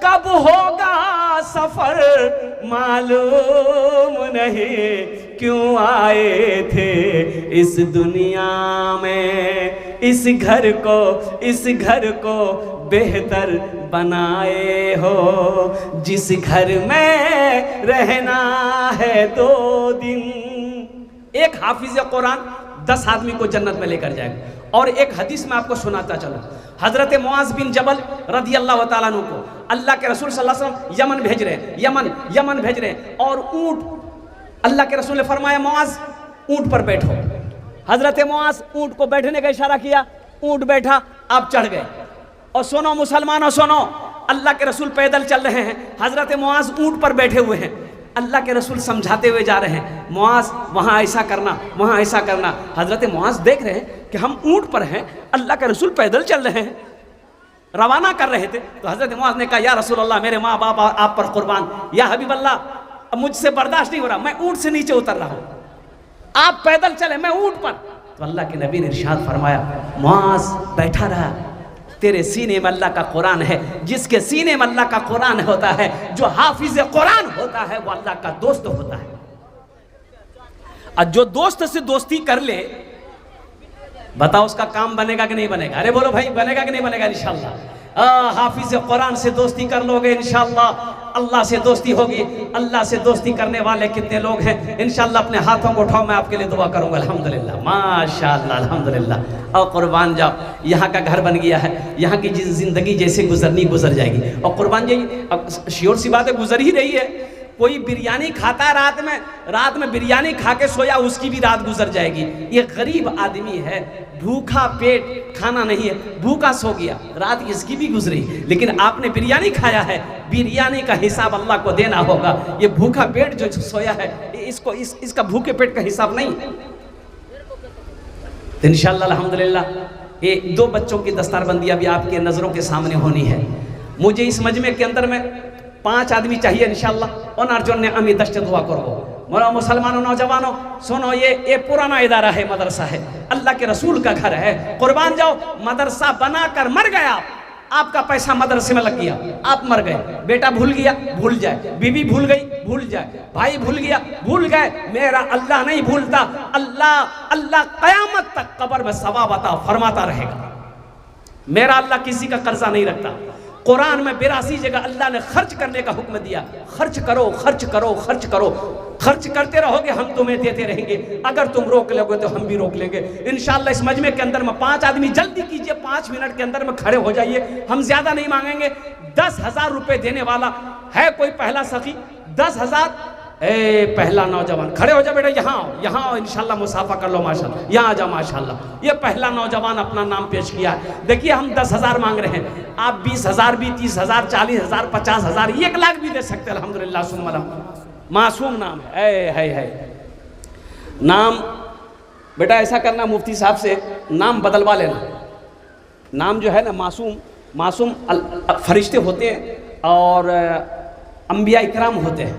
कब होगा सफर मालूम नहीं। क्यों आए थे इस दुनिया में, इस घर को बेहतर बनाए हो, जिस घर में रहना है 2 दिन। एक हाफिज कुरान 10 आदमी को जन्नत में लेकर जाएगा। और एक हदीस में आपको सुनाता चलो, हजरत मुआज बिन जबल रदी अल्लाह तआला अन्हु को अल्लाह के रसूल सल्लल्लाहु अलैहि वसल्लम यमन भेज रहे हैं, यमन भेज रहे हैं। और ऊंट, अल्लाह के रसूल ने फरमाया मुआज ऊंट पर बैठो। हजरत मुआज ऊंट को बैठने का इशारा किया, ऊंट बैठा, आप चढ़ गए। और सुनो मुसलमानों सुनो, अल्लाह के रसूल पैदल चल रहे हैं, हजरत मुआज ऊंट पर बैठे हुए हैं। अल्लाह के रसूल समझाते हुए जा रहे हैं, मुआज वहाँ ऐसा करना, वहाँ ऐसा करना। हजरत मुआज देख रहे हैं कि हम ऊंट पर हैं, अल्लाह के रसूल पैदल चल रहे हैं, रवाना कर रहे थे। तो हजरत मुआज ने कहा, या रसूल अल्लाह, मेरे माँ बाप आप पर कुर्बान, या हबीब अल्लाह, अब मुझसे बर्दाश्त नहीं हो रहा, मैं ऊंट से नीचे उतर रहा हूँ, आप पैदल चले, मैं ऊंट पर। तो अल्लाह के नबी ने इरशाद फरमाया, मुआज बैठा रहा, तेरे सीने में अल्लाह का कुरान है। जिसके सीने में अल्लाह का कुरान होता है, जो हाफिज कुरान होता है, वो अल्लाह का दोस्त होता है। और जो दोस्त से दोस्ती कर ले, बताओ उसका काम बनेगा कि नहीं बनेगा? अरे बोलो भाई, बनेगा कि नहीं बनेगा? इंशाल्लाह। हाफिज कुरान से दोस्ती कर लोगे, इंशाल्लाह अल्लाह से दोस्ती होगी। अल्लाह से दोस्ती करने वाले कितने लोग हैं? इंशाल्लाह अपने हाथों को उठाओ, मैं आपके लिए दुआ करूंगा। अल्हम्दुलिल्लाह, माशाअल्लाह, अल्हम्दुलिल्लाह। और कुर्बान जाओ, यहाँ का घर बन गया है, यहाँ की जिंदगी जैसे गुजरनी गुजर जाएगी। और कुर्बान जाइए, अब श्योर सी बात है, गुजर ही रही है। कोई बिरयानी खाता है रात में बिरयानी खा के सोया, उसकी भी रात गुजर जाएगी। ये गरीब आदमी है, भूखा पेट, खाना नहीं है, भूखा सो गया, रात इसकी भी गुजरी। लेकिन आपने बिरयानी खाया है, बिरयानी का हिसाब अल्लाह को देना होगा। ये भूखा पेट जो सोया है, इसका भूखे पेट का हिसाब नहीं। तो इंशाअल्लाह अल्हम्दुलिल्लाह ये 2 बच्चों की दस्तारबंदी अभी आपके नज़रों के सामने होनी है। मुझे इस मजमे के अंदर में 5 आदमी चाहिए इंशाअल्लाह। ओनार जोने अमी दश्त दुआ करो। मोरा मुसलमानों, नौजवानों सुनो, ये पुराना इदारा है, मदरसा है, अल्लाह के रसूल का घर है। कुर्बान जाओ, मदरसा बनाकर मर गया, आपका पैसा मदरसे में लग गया, आप मर गए। बेटा भूल गया, भूल जाए, बीवी भूल गई, भूल जाए, भाई भूल गया, भूल गए। मेरा अल्लाह नहीं भूलता। अल्लाह कयामत तक कब्र में सवाब अता फरमाता रहेगा। मेरा अल्लाह किसी का कर्जा नहीं रखता। कुरान में 82 जगह अल्लाह ने खर्च करने का हुक्म दिया। खर्च करो, खर्च करो, खर्च करो। खर्च करते रहोगे, हम तुम्हें देते रहेंगे। अगर तुम रोक लोगे तो हम भी रोक लेंगे इंशाअल्लाह। इस मजमे के अंदर में 5 आदमी जल्दी कीजिए, 5 मिनट के अंदर में खड़े हो जाइए। हम ज्यादा नहीं मांगेंगे। 10,000 रुपए देने वाला है कोई पहला सखी? 10,000। पहला नौजवान खड़े हो जाओ बेटा, यहाँ आओ, यहाँ आओ, इंशाल्लाह मुसाफा कर लो माशाल्लाह। यहाँ आ जाओ माशाल्लाह। ये पहला नौजवान अपना नाम पेश किया है। देखिए हम 10,000 मांग रहे हैं, आप 20,000 भी, 30,000, 40,000, 50,000, 1 लाख भी दे सकते हैं। अल्हम्दुलिल्लाह सुम्मा अल्हम्दुलिल्लाह। मासूम नाम है। नाम बेटा ऐसा करना, मुफ्ती साहब से नाम बदलवा लेना। नाम जो है ना मासूम फरिश्ते होते हैं और अंबिया इकराम होते हैं,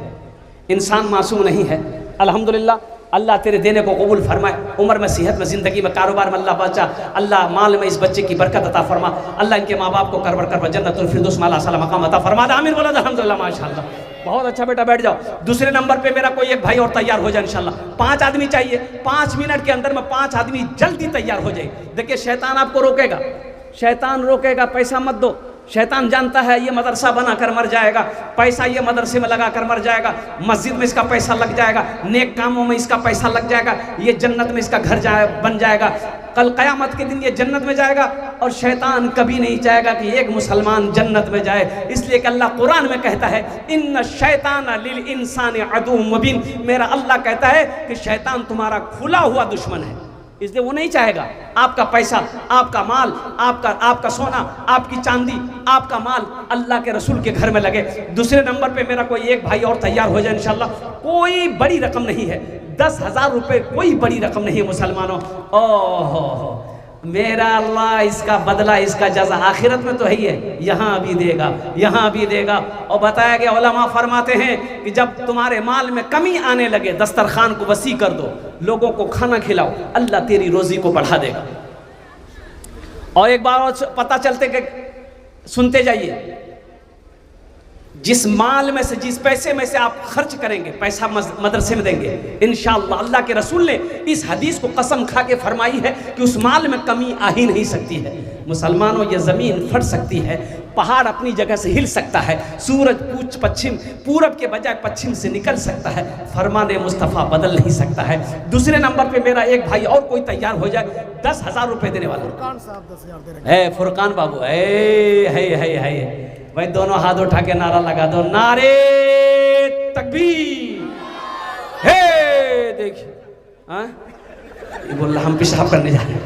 इंसान मासूम नहीं है। अल्हम्दुलिल्लाह, अल्लाह तेरे देने को कबूल फरमाए। उम्र में, सेहत में, ज़िंदगी में, कारोबार में अल्लाह बचा। अल्लाह माल में इस बच्चे की बरकत अता फरमा। अल्लाह इनके माँ बाप को करवर कर जन्नतुल फिरदौस माला सला मकाम अता फरमा। आमीन बोला अल्हम्दुलिल्लाह माशाअल्लाह। बहुत अच्छा बेटा, बैठ जाओ। दूसरे नंबर पे मेरा कोई एक भाई और तैयार हो जाए इंशाल्लाह। 5 आदमी चाहिए, 5 मिनट के अंदर में 5 आदमी जल्दी तैयार हो जाए। देखिए शैतान आपको रोकेगा, शैतान रोकेगा, पैसा मत दो। शैतान जानता है ये मदरसा बनाकर मर जाएगा, पैसा ये मदरसे में लगा कर मर जाएगा, मस्जिद में इसका पैसा लग जाएगा, नेक कामों में इसका पैसा लग जाएगा, ये जन्नत में इसका घर बन जाएगा, कल क़यामत के दिन ये जन्नत में जाएगा। और शैतान कभी नहीं चाहेगा कि एक मुसलमान जन्नत में जाए। इसलिए कि अल्लाह कुरान में कहता है, इन्न शैतान लिल इंसान अदुव्वुम मुबीन। मेरा अल्लाह कहता है कि शैतान तुम्हारा खुला हुआ दुश्मन है। इसलिए वो नहीं चाहेगा आपका पैसा, आपका माल, आपका सोना, आपकी चांदी, आपका माल अल्लाह के रसूल के घर में लगे। दूसरे नंबर पे मेरा कोई एक भाई और तैयार हो जाए इंशाल्लाह। कोई बड़ी रकम नहीं है, 10,000 रुपये कोई बड़ी रकम नहीं है मुसलमानों। ओहो मेरा अल्लाह इसका बदला, इसका जज़ा आखिरत में तो है ही है, यहाँ भी देगा, यहाँ भी देगा। और बताया गया, उलमा फरमाते हैं कि जब तुम्हारे माल में कमी आने लगे, दस्तरखान को वसी कर दो, लोगों को खाना खिलाओ, अल्लाह तेरी रोजी को बढ़ा देगा। और एक बार और पता चलते कि सुनते जाइए, जिस माल में से, जिस पैसे में से आप खर्च करेंगे, पैसा मदरसे में देंगे, इंशाअल्लाह अल्लाह के रसूल ने इस हदीस को कसम खा के फरमाई है कि उस माल में कमी आ ही नहीं सकती है। मुसलमानों, ये ज़मीन फट सकती है, पहाड़ अपनी जगह से हिल सकता है, सूरज पूरब के बजाय पश्चिम से निकल सकता है, फरमाने मुस्तफ़ा बदल नहीं सकता है। दूसरे नंबर पे मेरा एक भाई और कोई तैयार हो जाए, 10,000 रुपये देने वाला। फुरकान साहब 10,000 दे रहे हैं। फुरकान बाबू है भाई, दोनों हाथ उठा के नारा लगा दो, नारे तकबीर। हे देखिए, ये बोल रहा हम पेशाब करने जा रहे हैं।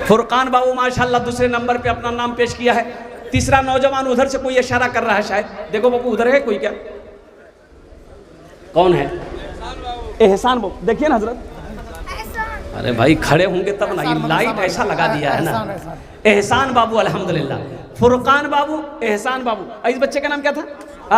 फुरकान बाबू माशाल्लाह दूसरे नंबर पे अपना नाम पेश किया है। तीसरा नौजवान उधर से कोई इशारा कर रहा है शायद, देखो बाबू उधर है कोई क्या? कौन है? एहसान बाबू, देखिए ना हजरत। अरे भाई खड़े होंगे तब ना, ये लाइट ऐसा लगा दिया है ना। एहसान बाबू अल्हम्दुलिल्लाह, फुरकान बाबू, एहसान बाबू। इस बच्चे का नाम क्या था?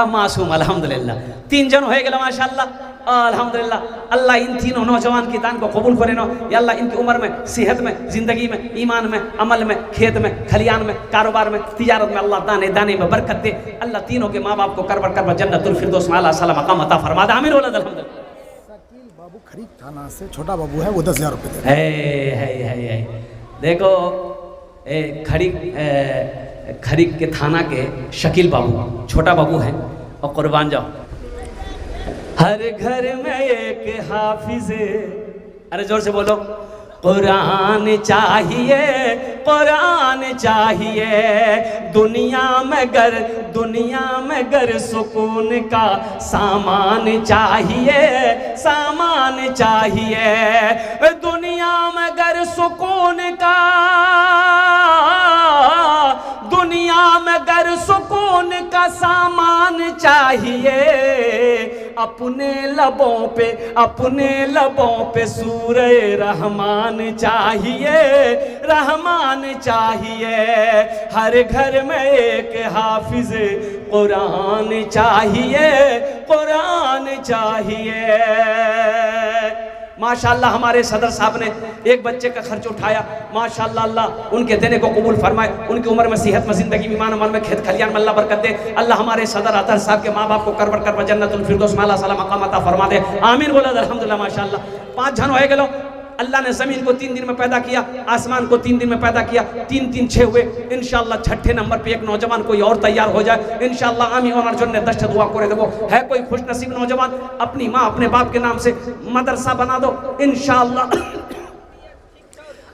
मासूम अल्हम्दुलिल्लाह। 3 जन हो गए माशाल्लाह अल्हम्दुलिल्लाह। अल्लाह इन तीनों नौजवान की दान को कबूल करे ना। या अल्लाह इनकी उम्र में, सेहत में, ज़िंदगी में, ईमान में, अमल में, खेत में, खलियान में, कारोबार में, तिजारत में अल्लाह दाने दाने में बरकत दे। अल्लाह तीनों के माँ बाप को करबर जन्नतुल फिरदौस माला सला मकाम अता फरमा दे। आमीन वलद अल्हम्दुलिल्लाह। बाबू खरीक थाना से छोटा बाबू है, वो 10,000 रुपये दे। है देखो खरीक के थाना के शकील बाबू, छोटा बाबू हैं और कुर्बान जाओ। हर घर में एक हाफिज, अरे जोर से बोलो, कुरान चाहिए, कुरान चाहिए। दुनिया में गर सुकून का सामान चाहिए, सामान चाहिए। दुनिया में गर सुकून का, दुनिया में गर सुकून का सामान चाहिए। अपने लबों पे सूरे रहमान चाहिए, रहमान चाहिए। हर घर में एक हाफिज कुरान चाहिए, कुरान चाहिए। माशाअल्लाह हमारे सदर साहब ने एक बच्चे का खर्च उठाया, माशाअल्लाह अल्लाह उनके देने को कबूल फरमाए। उनकी उम्र में, सेहत में, जिंदगी में, ईमान अमल में, खेत खलियान में अल्लाह बरकत दे। अल्लाह हमारे सदर अतर साहब के माँ बाप को करबर जन्नतुल फिरदौस माला सला मकाम अता फरमा दे। आमीन बोला अल्हम्दुलिल्लाह माशाअल्लाह। 5 जन हो गए, अल्लाह ने ज़मीन को 3 दिन में पैदा किया, आसमान को 3 दिन में पैदा किया, 3 3 6 हुए। इंशाअल्लाह छठे नंबर पे एक नौजवान कोई और तैयार हो जाए इंशाअल्लाह। आमी ओनार जन्ने दस्ट दुआ करे देबो। है कोई खुशनसीब नौजवान, अपनी माँ अपने बाप के नाम से मदरसा बना दो इंशाअल्लाह।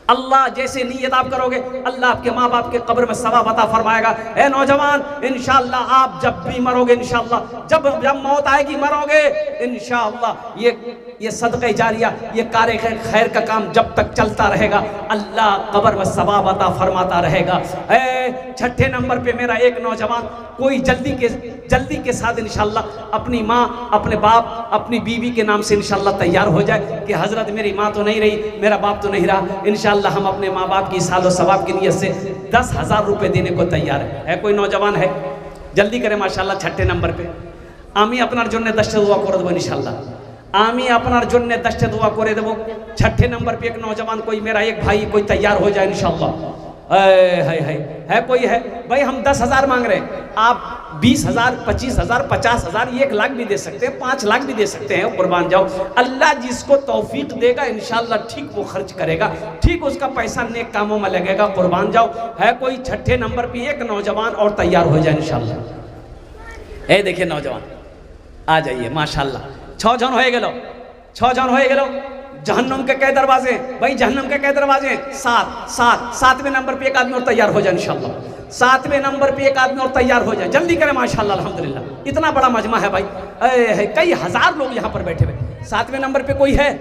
अल्लाह जैसे नीयत आप करोगे अल्लाह आपके माँ बाप के कब्र में सवाब अता फरमाएगा। ए नौजवान, इंशाअल्लाह आप जब भी मरोगे, इंशाअल्लाह जब मौत आएगी मरोगे इंशाअल्लाह, ये सदक़े जारिया, ये कार खैर का काम जब तक चलता रहेगा अल्लाह कब्र में सवाब अता फरमाता रहेगा। छठे नंबर पे मेरा एक नौजवान कोई जल्दी के साथ इंशाअल्लाह अपनी माँ अपने बाप अपनी बीवी के नाम से इंशाअल्लाह तैयार हो जाए कि हज़रत मेरी माँ तो नहीं रही, मेरा बाप तो नहीं रहा, इंशाअल्लाह हम अपने माँ बाप की सालो सवाब की नीयत से 10,000 रुपये देने को तैयार है। कोई नौजवान है? जल्दी करें माशाअल्लाह। छठे नंबर पे आमी अपनार जन्ने दस्ते दुआ करे देबो इंशाअल्लाह। आमी अपनार जन्ने दस्ते दुआ करे देबो। छठे नंबर पे एक नौजवान कोई मेरा एक भाई कोई तैयार हो जाए इंशाअल्लाह। है कोई है भाई? हम 10,000 मांग रहे हैं, आप 20,000 25,000 50,000 1 लाख भी दे सकते हैं, 5 लाख भी दे सकते हैं। कुर्बान जाओ, अल्लाह जिसको तौफीक देगा इंशाअल्लाह ठीक वो खर्च करेगा, ठीक उसका पैसा नेक कामों में लगेगा। कुर्बान जाओ। है कोई? छठे नंबर पे एक नौजवान और तैयार हो जाए इंशाअल्लाह। ए देखिए नौजवान आ जाइए माशाअल्लाह। 6 जन हो गेलो, 6 जन हो गेलो। जहन्नम के कई दरवाजे भाई? जहन्नम के कई दरवाजे? 7। 7वें नंबर पे एक आदमी और तैयार हो जाए इंशाअल्लाह। 7वें नंबर पे एक आदमी और तैयार हो जाए। जल्दी करें माशाअल्लाह अल्हम्दुलिल्लाह। इतना बड़ा मजमा है भाई, कई हजार लोग यहाँ पर बैठे हुए। 7वें नंबर पे कोई है?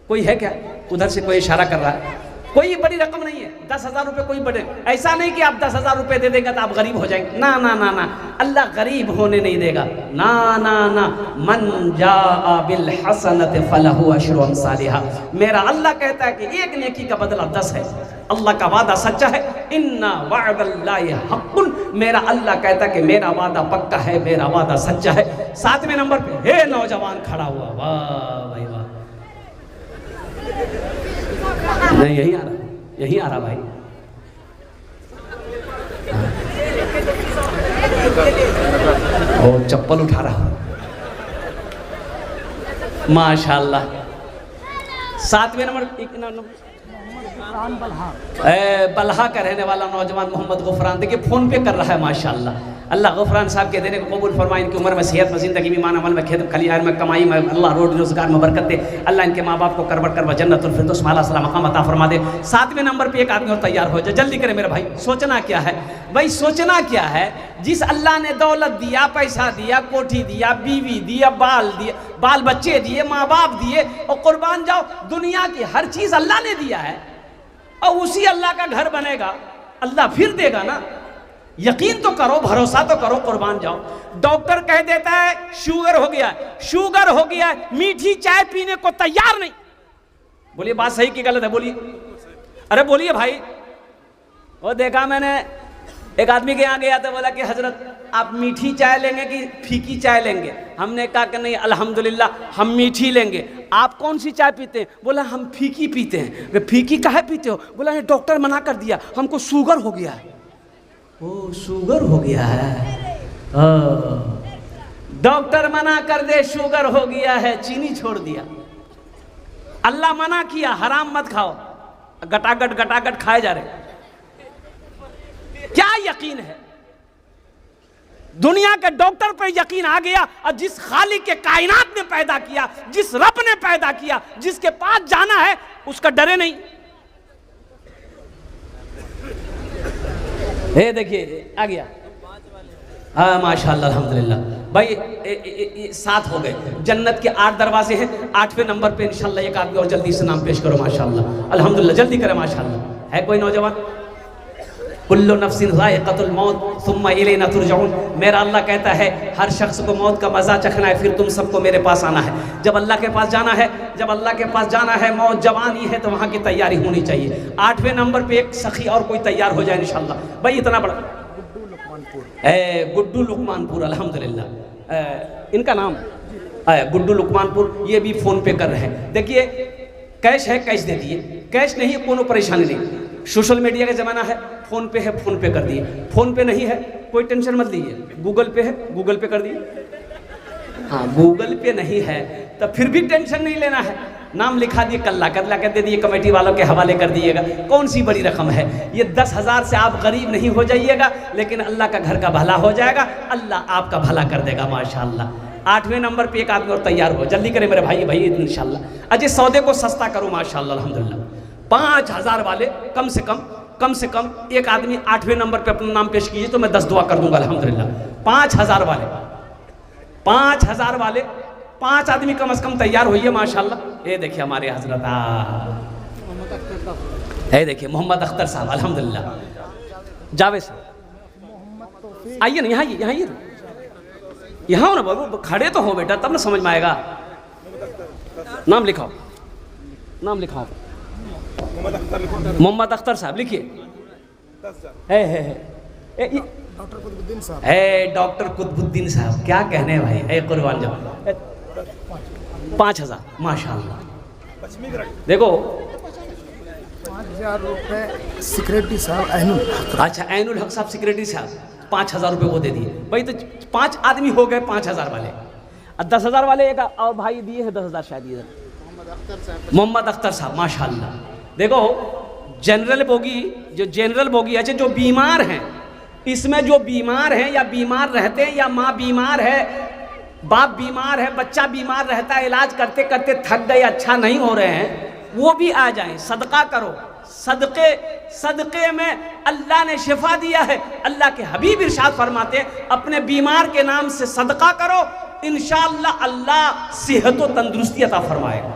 कोई है क्या? उधर से कोई इशारा कर रहा है। कोई बड़ी रकम नहीं है, 10,000 रुपये कोई बड़े, ऐसा नहीं कि आप 10,000 रुपये दे देंगे तो आप गरीब हो जाएंगे। ना ना ना ना, अल्लाह गरीब होने नहीं देगा। ना ना ना, मन जाअ बिल हसनति फलहु अशरु अमसालिहा। मेरा अल्लाह कहता है कि एक नेकी का बदला 10 है। अल्लाह का वादा सच्चा है। इन्ना वअदल्लाहि हक़्क़ुन। मेरा अल्लाह कहता है कि मेरा वादा पक्का है, मेरा वादा सच्चा है। 7वें नंबर पे हे नौजवान खड़ा हुआ। वाह भाई वाह। नहीं यही आ रहा, यही आ रहा भाई। ओ चप्पल उठा रहा माशाअल्लाह। 7वें नंबर बल्हा का रहने वाला नौजवान मोहम्मद गुफरान, देखिए फ़ोन पे कर रहा है माशाअल्लाह। अल्लाह गुफरान साहब के देने को कबूल फरमाए। इनकी उम्र में सेहत में ज़िंदगी में ईमान अमल में खेत खलियान में कमाई में अल्लाह रोज़ रोज़गार में बरकत दे। अल्लाह इनके माँ बाप को करबट कर जन्नतुल फिरदौस में आला मकाम अता फरमा दे। 7वें नंबर पे एक आदमी और तैयार हो जाए। जल्दी करें मेरे भाई। सोचना क्या है भाई? सोचना क्या है? जिस अल्लाह ने दौलत दिया, पैसा दिया, कोठी दिया, बीवी दिया, बाल बच्चे दिए, माँ बाप दिए, और कुर्बान जाओ दुनिया की हर चीज़ अल्लाह ने दिया है, और उसी अल्लाह का घर बनेगा, अल्लाह फिर देगा ना। यकीन तो करो, भरोसा तो करो। कुर्बान जाओ। डॉक्टर कह देता है शुगर हो गया, शुगर हो गया, मीठी चाय पीने को तैयार नहीं। बोलिए बात सही की गलत है? बोलिए, अरे बोलिए भाई। वो देखा मैंने, एक आदमी के यहाँ गया तो बोला कि हजरत आप मीठी चाय लेंगे कि फीकी चाय लेंगे? हमने कहा कि नहीं अल्हम्दुलिल्लाह हम मीठी लेंगे। आप कौन सी चाय पीते हैं? बोला हम फीकी पीते हैं। वे फीकी काहे पीते हो? बोला नहीं डॉक्टर मना कर दिया, हमको शुगर हो गया है। ओ शुगर हो गया है? डॉक्टर मना कर दे शुगर हो गया है, चीनी छोड़ दिया। अल्लाह मना किया हराम मत खाओ, गटागट खाए जा रहे। क्या यकीन है? दुनिया के डॉक्टर पर यकीन आ गया, और जिस खालिक के कायनात ने पैदा किया, जिस रब ने पैदा किया, जिसके पास जाना है उसका डरे नहीं। ये देखिए आ गया। हाँ माशाअल्लाह अल्हम्दुलिल्लाह भाई। 7 हो गए। जन्नत के 8 दरवाजे हैं। 8वें नंबर पे इंशाअल्लाह एक आदमी और जल्दी से नाम पेश करो माशाअल्लाह अल्हम्दुलिल्लाह। जल्दी करें माशाअल्लाह। है कोई नौजवान? कुल्लु नफ्सिन ज़ाइक़तुल मौत सुम्मा इलैना तुरजऊन। मेरा अल्लाह कहता है हर शख्स को मौत का मज़ा चखना है, फिर तुम सबको मेरे पास आना है। जब अल्लाह के पास जाना है, जब अल्लाह के पास जाना है, मौत जवानी है तो वहाँ की तैयारी होनी चाहिए। 8वें नंबर पे एक सखी और कोई तैयार हो जाए इंशाअल्लाह। भाई इतना बड़ा गुड्डू लुकमानपुर अल्हम्दुलिल्लाह इनका नाम गुड्डू लुकमानपुर। ये भी फ़ोन पे कर रहे हैं। देखिए कैश है, कैश दे दिए। कैश नहीं है कोनो परेशानी नहीं। सोशल मीडिया का ज़माना है, फ़ोन पे है, फ़ोन पे कर दिए। फ़ोन पे नहीं है कोई टेंशन मत लीजिए, गूगल पे है, गूगल पे कर दिए। हाँ गूगल पे नहीं है तो फिर भी टेंशन नहीं लेना है। नाम लिखा दिए, कल्ला कर दे दिए, कमेटी वालों के हवाले कर दिएगा। कौन सी बड़ी रकम है ये? 10,000 से आप गरीब नहीं हो जाइएगा, लेकिन अल्लाह का घर का भला हो जाएगा, अल्लाह आपका भला कर देगा माशाअल्लाह। 8वें नंबर पे एक आदमी और तैयार हो, जल्दी करें मेरे भाई इंशाल्लाह। अजय सौदे को सस्ता करो माशाअल्लाह अल्हम्दुलिल्लाह। 5,000 वाले कम से कम एक आदमी 8वें नंबर पे अपना नाम पेश कीजिए तो मैं 10 दुआ कर दूंगा अल्हम्दुलिल्लाह। 5,000 वाले 5 आदमी कम से कम तैयार होइए माशाअल्लाह। ये देखिए हमारे हजरत, ये देखिए मोहम्मद अख्तर साहब अल्हम्दुलिल्लाह। जावेद साहब आइए ना, यहाँ हो ना बाबू, खड़े तो हो बेटा तब ना समझ में आएगा। नाम लिखाओ मोहम्मद अख्तर साहब लिखिए। डॉक्टर कुतुबुद्दीन साहब, डॉक्टर कुतुबुद्दीन साहब, क्या कहने हैं भाई, कुर्बान जाओ। 5,000 माशाअल्लाह। देखो 5,000 रुपये सेक्रेटरी साहब ऐनुल हक। अच्छा ऐनुल हक साहब सेक्रेटरी साहब 5,000 रुपये वो दे दिए भाई। तो 5 आदमी हो गए 5,000 वाले। 10,000 वाले एक और भाई दिए हैं 10,000 शायद इधर, मोहम्मद अख्तर साहब माशाअल्लाह। देखो जनरल बोगी अच्छा जो बीमार हैं, इसमें जो बीमार हैं या बीमार रहते हैं या माँ बीमार है, बाप बीमार है, बच्चा बीमार रहता है, इलाज करते करते थक गए, अच्छा नहीं हो रहे हैं, वो भी आ जाएं, सदका करो। सदके में अल्लाह ने शिफा दिया है। अल्लाह के हबीब इरशाद फरमाते हैं अपने बीमार के नाम से सदका करो, इंशाअल्लाह अल्लाह सेहत और तंदुरुस्ती अता फरमाएगा।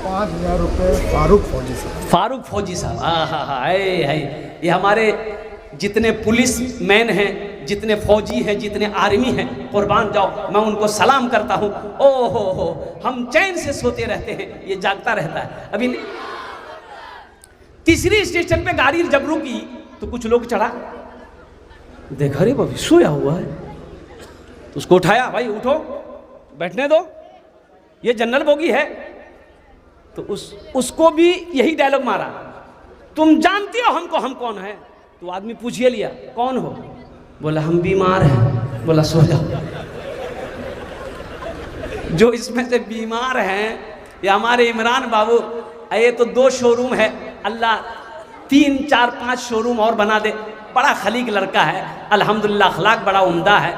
5,000 रुपये फारूक फौजी साहब। ये हमारे जितने पुलिस मैन हैं, जितने फौजी हैं, जितने आर्मी हैं, कुर्बान जाओ, मैं उनको सलाम करता हूँ। हो हम चैन से सोते रहते हैं, ये जागता रहता है। अभी तीसरी स्टेशन पे गाड़ी जब रुकी तो कुछ लोग चढ़ा, देखा रे बाबी सोया हुआ है, तो उसको उठाया, भाई उठो बैठने दो, ये जनरल बोगी है। तो उसको भी यही डायलॉग मारा, तुम जानती हो हमको, हम कौन है? तो आदमी पूछिए लिया कौन हो? बोला हम बीमार हैं। बोला सो जाओ। जो इसमें से बीमार हैं ये हमारे इमरान बाबू, ये तो 2 शोरूम है, अल्लाह 3, 4, 5 शोरूम और बना दे। बड़ा खलीक लड़का है अल्हम्दुलिल्लाह, अखलाक बड़ा उम्दा है।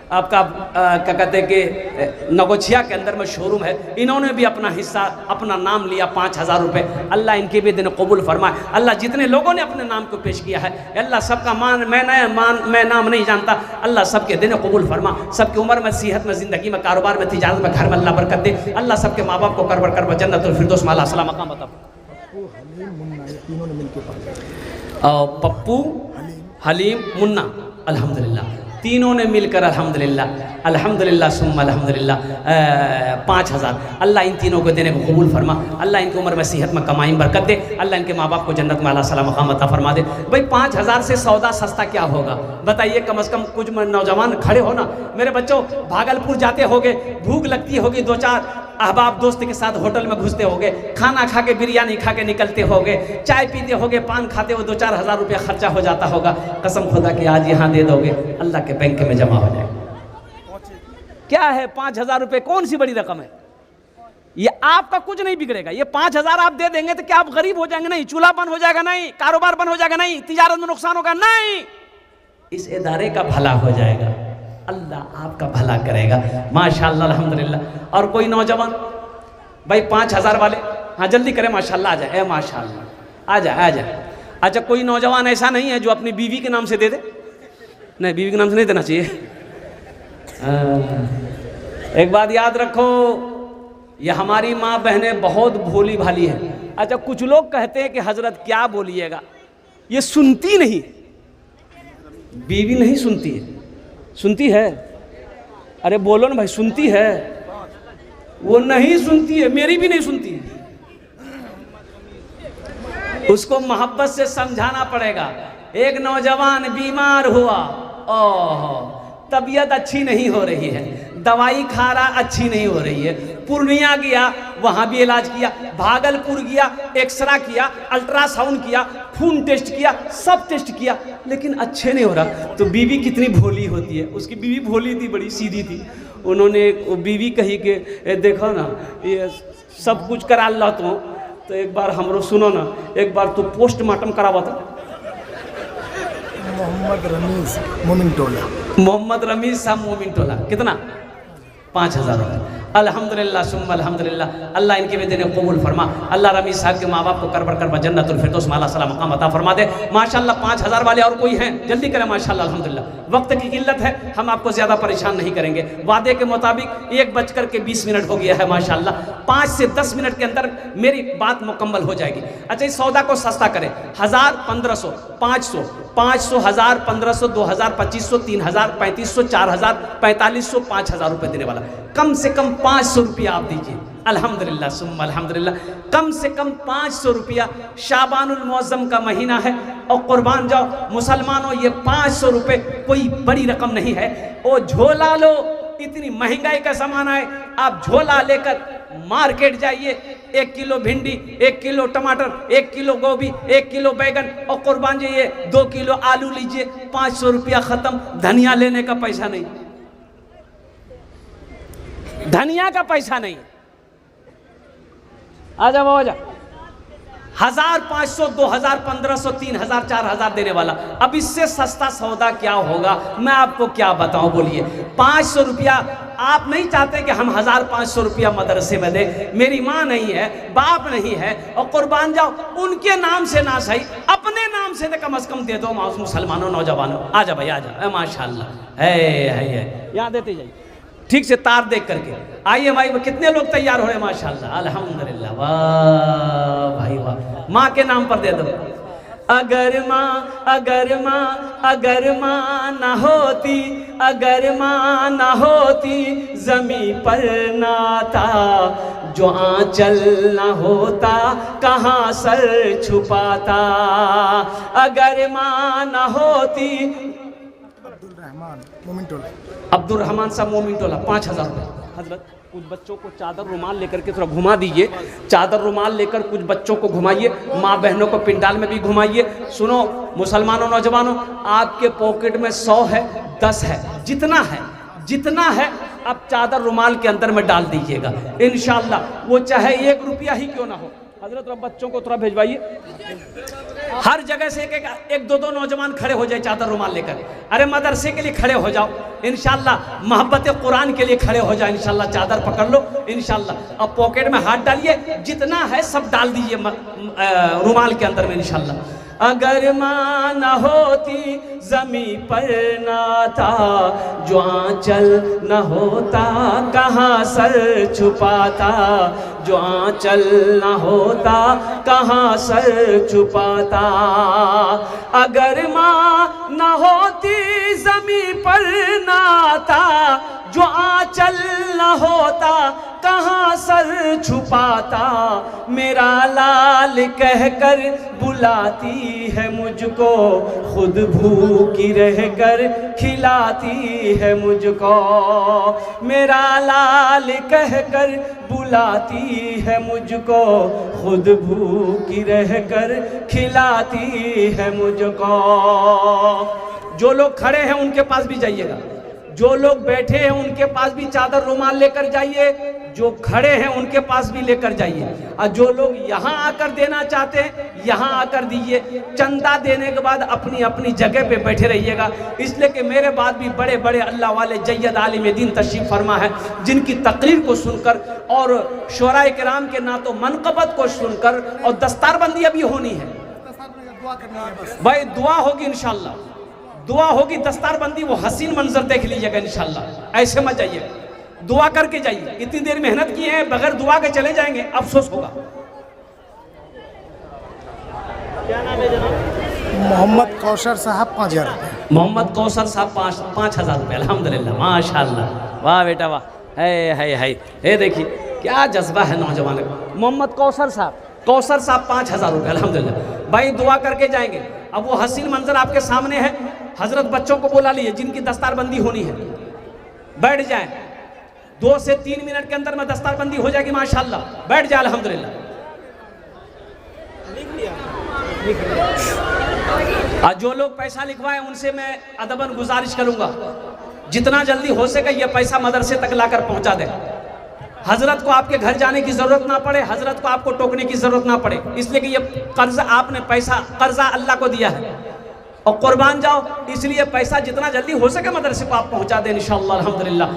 आपका क्या कहते हैं कि नगोछिया के अंदर में शोरूम है। इन्होंने भी अपना हिस्सा, अपना नाम लिया 5,000 रुपये। अल्लाह इनके भी दिन कबूल फरमाए। अल्लाह जितने लोगों ने अपने नाम को पेश किया है, अल्लाह सबका मैं नाम नहीं जानता, अल्लाह सबके दिन कबूल फरमा, सबकी उम्र में, सेहत में, ज़िंदगी में, कारोबार में, तिजारत में, घर में अल्लाह बरकत दे। अल्लाह सबके माँ बाप को करबर जन्नतुल फिरदौस में अल्लाह सलाम मकाम अता। पप्पू हलीम मुन्ना अल्हम्दुलिल्लाह, तीनों ने मिलकर अल्हम्दुलिल्लाह सुम्मा अल्हम्दुलिल्लाह 5,000। अल्लाह इन तीनों को देने को कबूल फरमा। अल्लाह इनकी उम्र में, सेहत में, कमाई में बरकत दे। अल्लाह इनके माँ बाप को जन्नत में अल्लाह सलाम मकाम अता फरमा दे। भाई 5,000 से सौदा सस्ता क्या होगा बताइए? कम से कम कुछ नौजवान खड़े हो ना मेरे बच्चों, भागलपुर जाते होगे, भूख लगती होगी, 2-4 अहबाब दोस्त के साथ होटल में घुसते होगे, खाना खा के, बिरयानी खा के निकलते होगे, चाय पीते होगे, पान खाते हो, 2-4 हज़ार रुपया खर्चा हो जाता होगा। कसम खुदा कि आज यहाँ दे दोगे, अल्लाह के बैंक में जमा हो जाएगा। क्या है 5,000 रुपये? कौन सी बड़ी रकम है? ये आपका कुछ नहीं बिगड़ेगा। ये 5,000 आप दे देंगे तो क्या आप गरीब हो जाएंगे? नहीं। चूल्हा बंद हो जाएगा? नहीं। कारोबार बंद हो जाएगा? नहीं। तिजारत में नुकसान होगा? नहीं। इस इदारे का भला हो जाएगा, अल्लाह आपका भला करेगा माशाअल्लाह अल्हम्दुलिल्लाह। और कोई नौजवान भाई 5,000 वाले, हाँ जल्दी करें माशाअल्लाह, आ जाए, माशाअल्लाह आ जाए। अच्छा कोई नौजवान ऐसा नहीं है जो अपनी बीवी के नाम से दे दे? नहीं, बीवी के नाम से नहीं देना चाहिए। एक बात याद रखो, ये हमारी माँ बहनें बहुत भोली भाली हैं। अच्छा कुछ लोग कहते हैं कि हजरत क्या बोलिएगा, ये सुनती नहीं, बीवी नहीं सुनती है। सुनती है? अरे बोलो ना भाई, सुनती है? वो नहीं सुनती है, मेरी भी नहीं सुनती है। उसको मोहब्बत से समझाना पड़ेगा। एक नौजवान बीमार हुआ, ओह तबीयत अच्छी नहीं हो रही है, दवाई खा रहा, अच्छी नहीं हो रही है। पूर्णिया गया, वहाँ भी इलाज किया, भागलपुर गया, एक्सरा किया, अल्ट्रासाउंड किया, खून टेस्ट किया, सब टेस्ट किया, लेकिन अच्छे नहीं हो रहा। तो बीवी कितनी भोली होती है, उसकी बीवी भोली थी, बड़ी सीधी थी। उन्होंने बीवी कही कि देखो ना, ये सब कुछ करा ला तो एक बार हमरो सुनो ना, एक बार तू पोस्टमार्टम करावा था। मोहम्मद रमीज मोमिन टोला। मोहम्मद रमीज साहब मोमिन टोला, कितना? 5,000 रुपये। अल्हम्दुलिल्लाह सुम्मा अल्हम्दुलिल्लाह, अल्लाह इनके भी देने कबूल फरमा। अल्लाह रमीज साहब के माँ बाप को करबर करबा जन्नतुल फिरदौस माला सलाम मकाम अता फरमा दे। माशाल्लाह 5,000 वाले और कोई हैं? जल्दी करें माशाल्लाह अल्हम्दुलिल्लाह। वक्त की किल्लत है, हम आपको ज़्यादा परेशान नहीं करेंगे। वादे के मुताबिक 1:20 हो गया है माशाल्लाह। 5 से 10 मिनट के अंदर मेरी बात मुकम्मल हो जाएगी। अच्छा, इस सौदा को सस्ता करें। 1000, 1500, 500, 500, 1000, 1500, 2000, 2500, 3000, 3500, 4000, 4500, 5000 रुपये देने वाला। कम से कम 500 रुपया आप दीजिए। अल्हम्दुलिल्लाह सुम्मा अल्हम्दुलिल्लाह, कम से कम 500 रुपया। शाबानुल मुअज़्ज़म का महीना है और कुर्बान जाओ मुसलमानों, ये 500 रुपये कोई बड़ी रकम नहीं है। ओ झोला लो, इतनी महंगाई का ज़माना है, आप झोला लेकर मार्केट जाइए, 1 किलो भिंडी, 1 किलो टमाटर, 1 किलो गोभी, 1 किलो बैगन और कुर्बान जाइए 2 किलो आलू लीजिए। 500 रुपया ख़त्म। धनिया लेने का पैसा नहीं, धनिया का पैसा नहीं। आ जाओ आ जाओ। 1000, 500, 2000, 1500, 3000, 4000 देने वाला। अब इससे सस्ता सौदा क्या होगा, मैं आपको क्या बताऊं, बोलिए। 500 रुपया आप नहीं चाहते कि हम 1500 रुपया मदरसे में दें? मेरी माँ नहीं है, बाप नहीं है, और कुर्बान जाओ उनके नाम से ना सही, अपने नाम से तो कम से कम दे दो मुसलमानों, नौजवानों। आ जा भाई, आ जा, माशाल्लाह है, यहाँ देते जाइए ठीक से तार देख करके। आइए भाई, कितने लोग तैयार हो रहे हैं माशाल्लाह अल्हम्दुलिल्लाह, वाह भाई वाह। माँ के नाम पर दे दो। अगर माँ, अगर माँ, अगर माँ ना होती, अगर माँ ना होती, ज़मी पर नाता, जो आंचल ना होता, कहाँ सर छुपाता। अगर माँ ना होती। मोमिन टोला। अब्दुल रहमान साहब मोमिन टोला, 5000 रुपये। हजरत कुछ बच्चों को चादर रुमाल लेकर के थोड़ा घुमा दीजिए, चादर रुमाल लेकर कुछ बच्चों को घुमाइए, माँ बहनों को पिंडाल में भी घुमाइए। सुनो मुसलमानों, नौजवानों, आपके पॉकेट में 100 है, 10 है, जितना है आप चादर रुमाल के अंदर में डाल दीजिएगा इंशाअल्लाह। वो चाहे 1 रुपया ही क्यों ना हो। हजरत बच्चों को थोड़ा भेजवाइए, हर जगह से एक दो नौजवान खड़े हो जाए चादर रुमाल लेकर। अरे मदरसे के लिए खड़े हो जाओ इंशाल्लाह, मोहब्बत कुरान के लिए खड़े हो जाओ इंशाल्लाह। चादर पकड़ लो इंशाल्लाह, अब पॉकेट में हाथ डालिए, जितना है सब डाल दीजिए रुमाल के अंदर में इंशाल्लाह। अगर माँ न होती, ज़मी पर नाता, जो आंचल न होता, कहाँ सर छुपाता, जो आंचल न होता, कहाँ सर छुपाता। अगर माँ न होती, ज़मी पर नाता, जो आंचल न होता, कहाँ सर छुपाता। मेरा लाल कहकर बुलाती है मुझको, खुद भूखी रहकर खिलाती है मुझको। मेरा लाल कहकर बुलाती है मुझको, खुद भूखी रहकर खिलाती है मुझको। जो लोग खड़े हैं उनके पास भी जाइएगा, जो लोग बैठे हैं उनके पास भी चादर रुमाल लेकर जाइए, जो खड़े हैं उनके पास भी लेकर जाइए। और जो लोग यहाँ आकर देना चाहते हैं यहाँ आकर दीजिए। चंदा देने के बाद अपनी अपनी जगह पे बैठे रहिएगा, इसलिए कि मेरे बाद भी बड़े बड़े अल्लाह वाले जय्यद आलिम दीन तशरीफ फरमा है, जिनकी तकरीर को सुनकर और शुराए किराम के नातो मनक़बत को सुनकर और दस्तारबंदी अभी होनी है भाई, दुआ होगी इंशाअल्लाह, दुआ होगी, दस्तारबंदी, वो हसीन मंजर देख लीजिएगा इंशाअल्लाह। ऐसे मत जाइए, दुआ करके जाइए। इतनी देर मेहनत की है, बगैर दुआ के चले जाएंगे अफसोस होगा। क्या नाम है जनाब? मोहम्मद कौसर साहब 5000 रुपये। मोहम्मद कौसर साहब 5,000 रुपये। अल्हम्दुलिल्लाह माशाल्लाह, वाह बेटा वाह, है ये देखिए क्या जज्बा है नौजवान का। मोहम्मद कौसर साहब 5,000 रुपये। अल्हम्दुलिल्लाह भाई, दुआ करके जाएंगे। अब वो हसीन मंजर आपके सामने है। हजरत बच्चों को बुला लिए जिनकी दस्तारबंदी होनी है, बैठ जाएं 2 से 3 मिनट के अंदर में दस्तारबंदी हो जाएगी माशाल्लाह। बैठ जाए अल्हम्दुलिल्लाह। आज जो लोग पैसा लिखवाएं उनसे मैं अदबन गुजारिश करूंगा जितना जल्दी हो सके ये पैसा मदरसे तक लाकर पहुंचा दें। हजरत को आपके घर जाने की जरूरत ना पड़े, हजरत को आपको टोकने की जरूरत ना पड़े, इसलिए कि ये कर्जा आपने कर्जा अल्लाह को दिया है और कुर्बान जाओ, इसलिए पैसा जितना जल्दी हो सके मदरसे को आप पहुंचा दें इंशाअल्लाह अल्हम्दुलिल्लाह।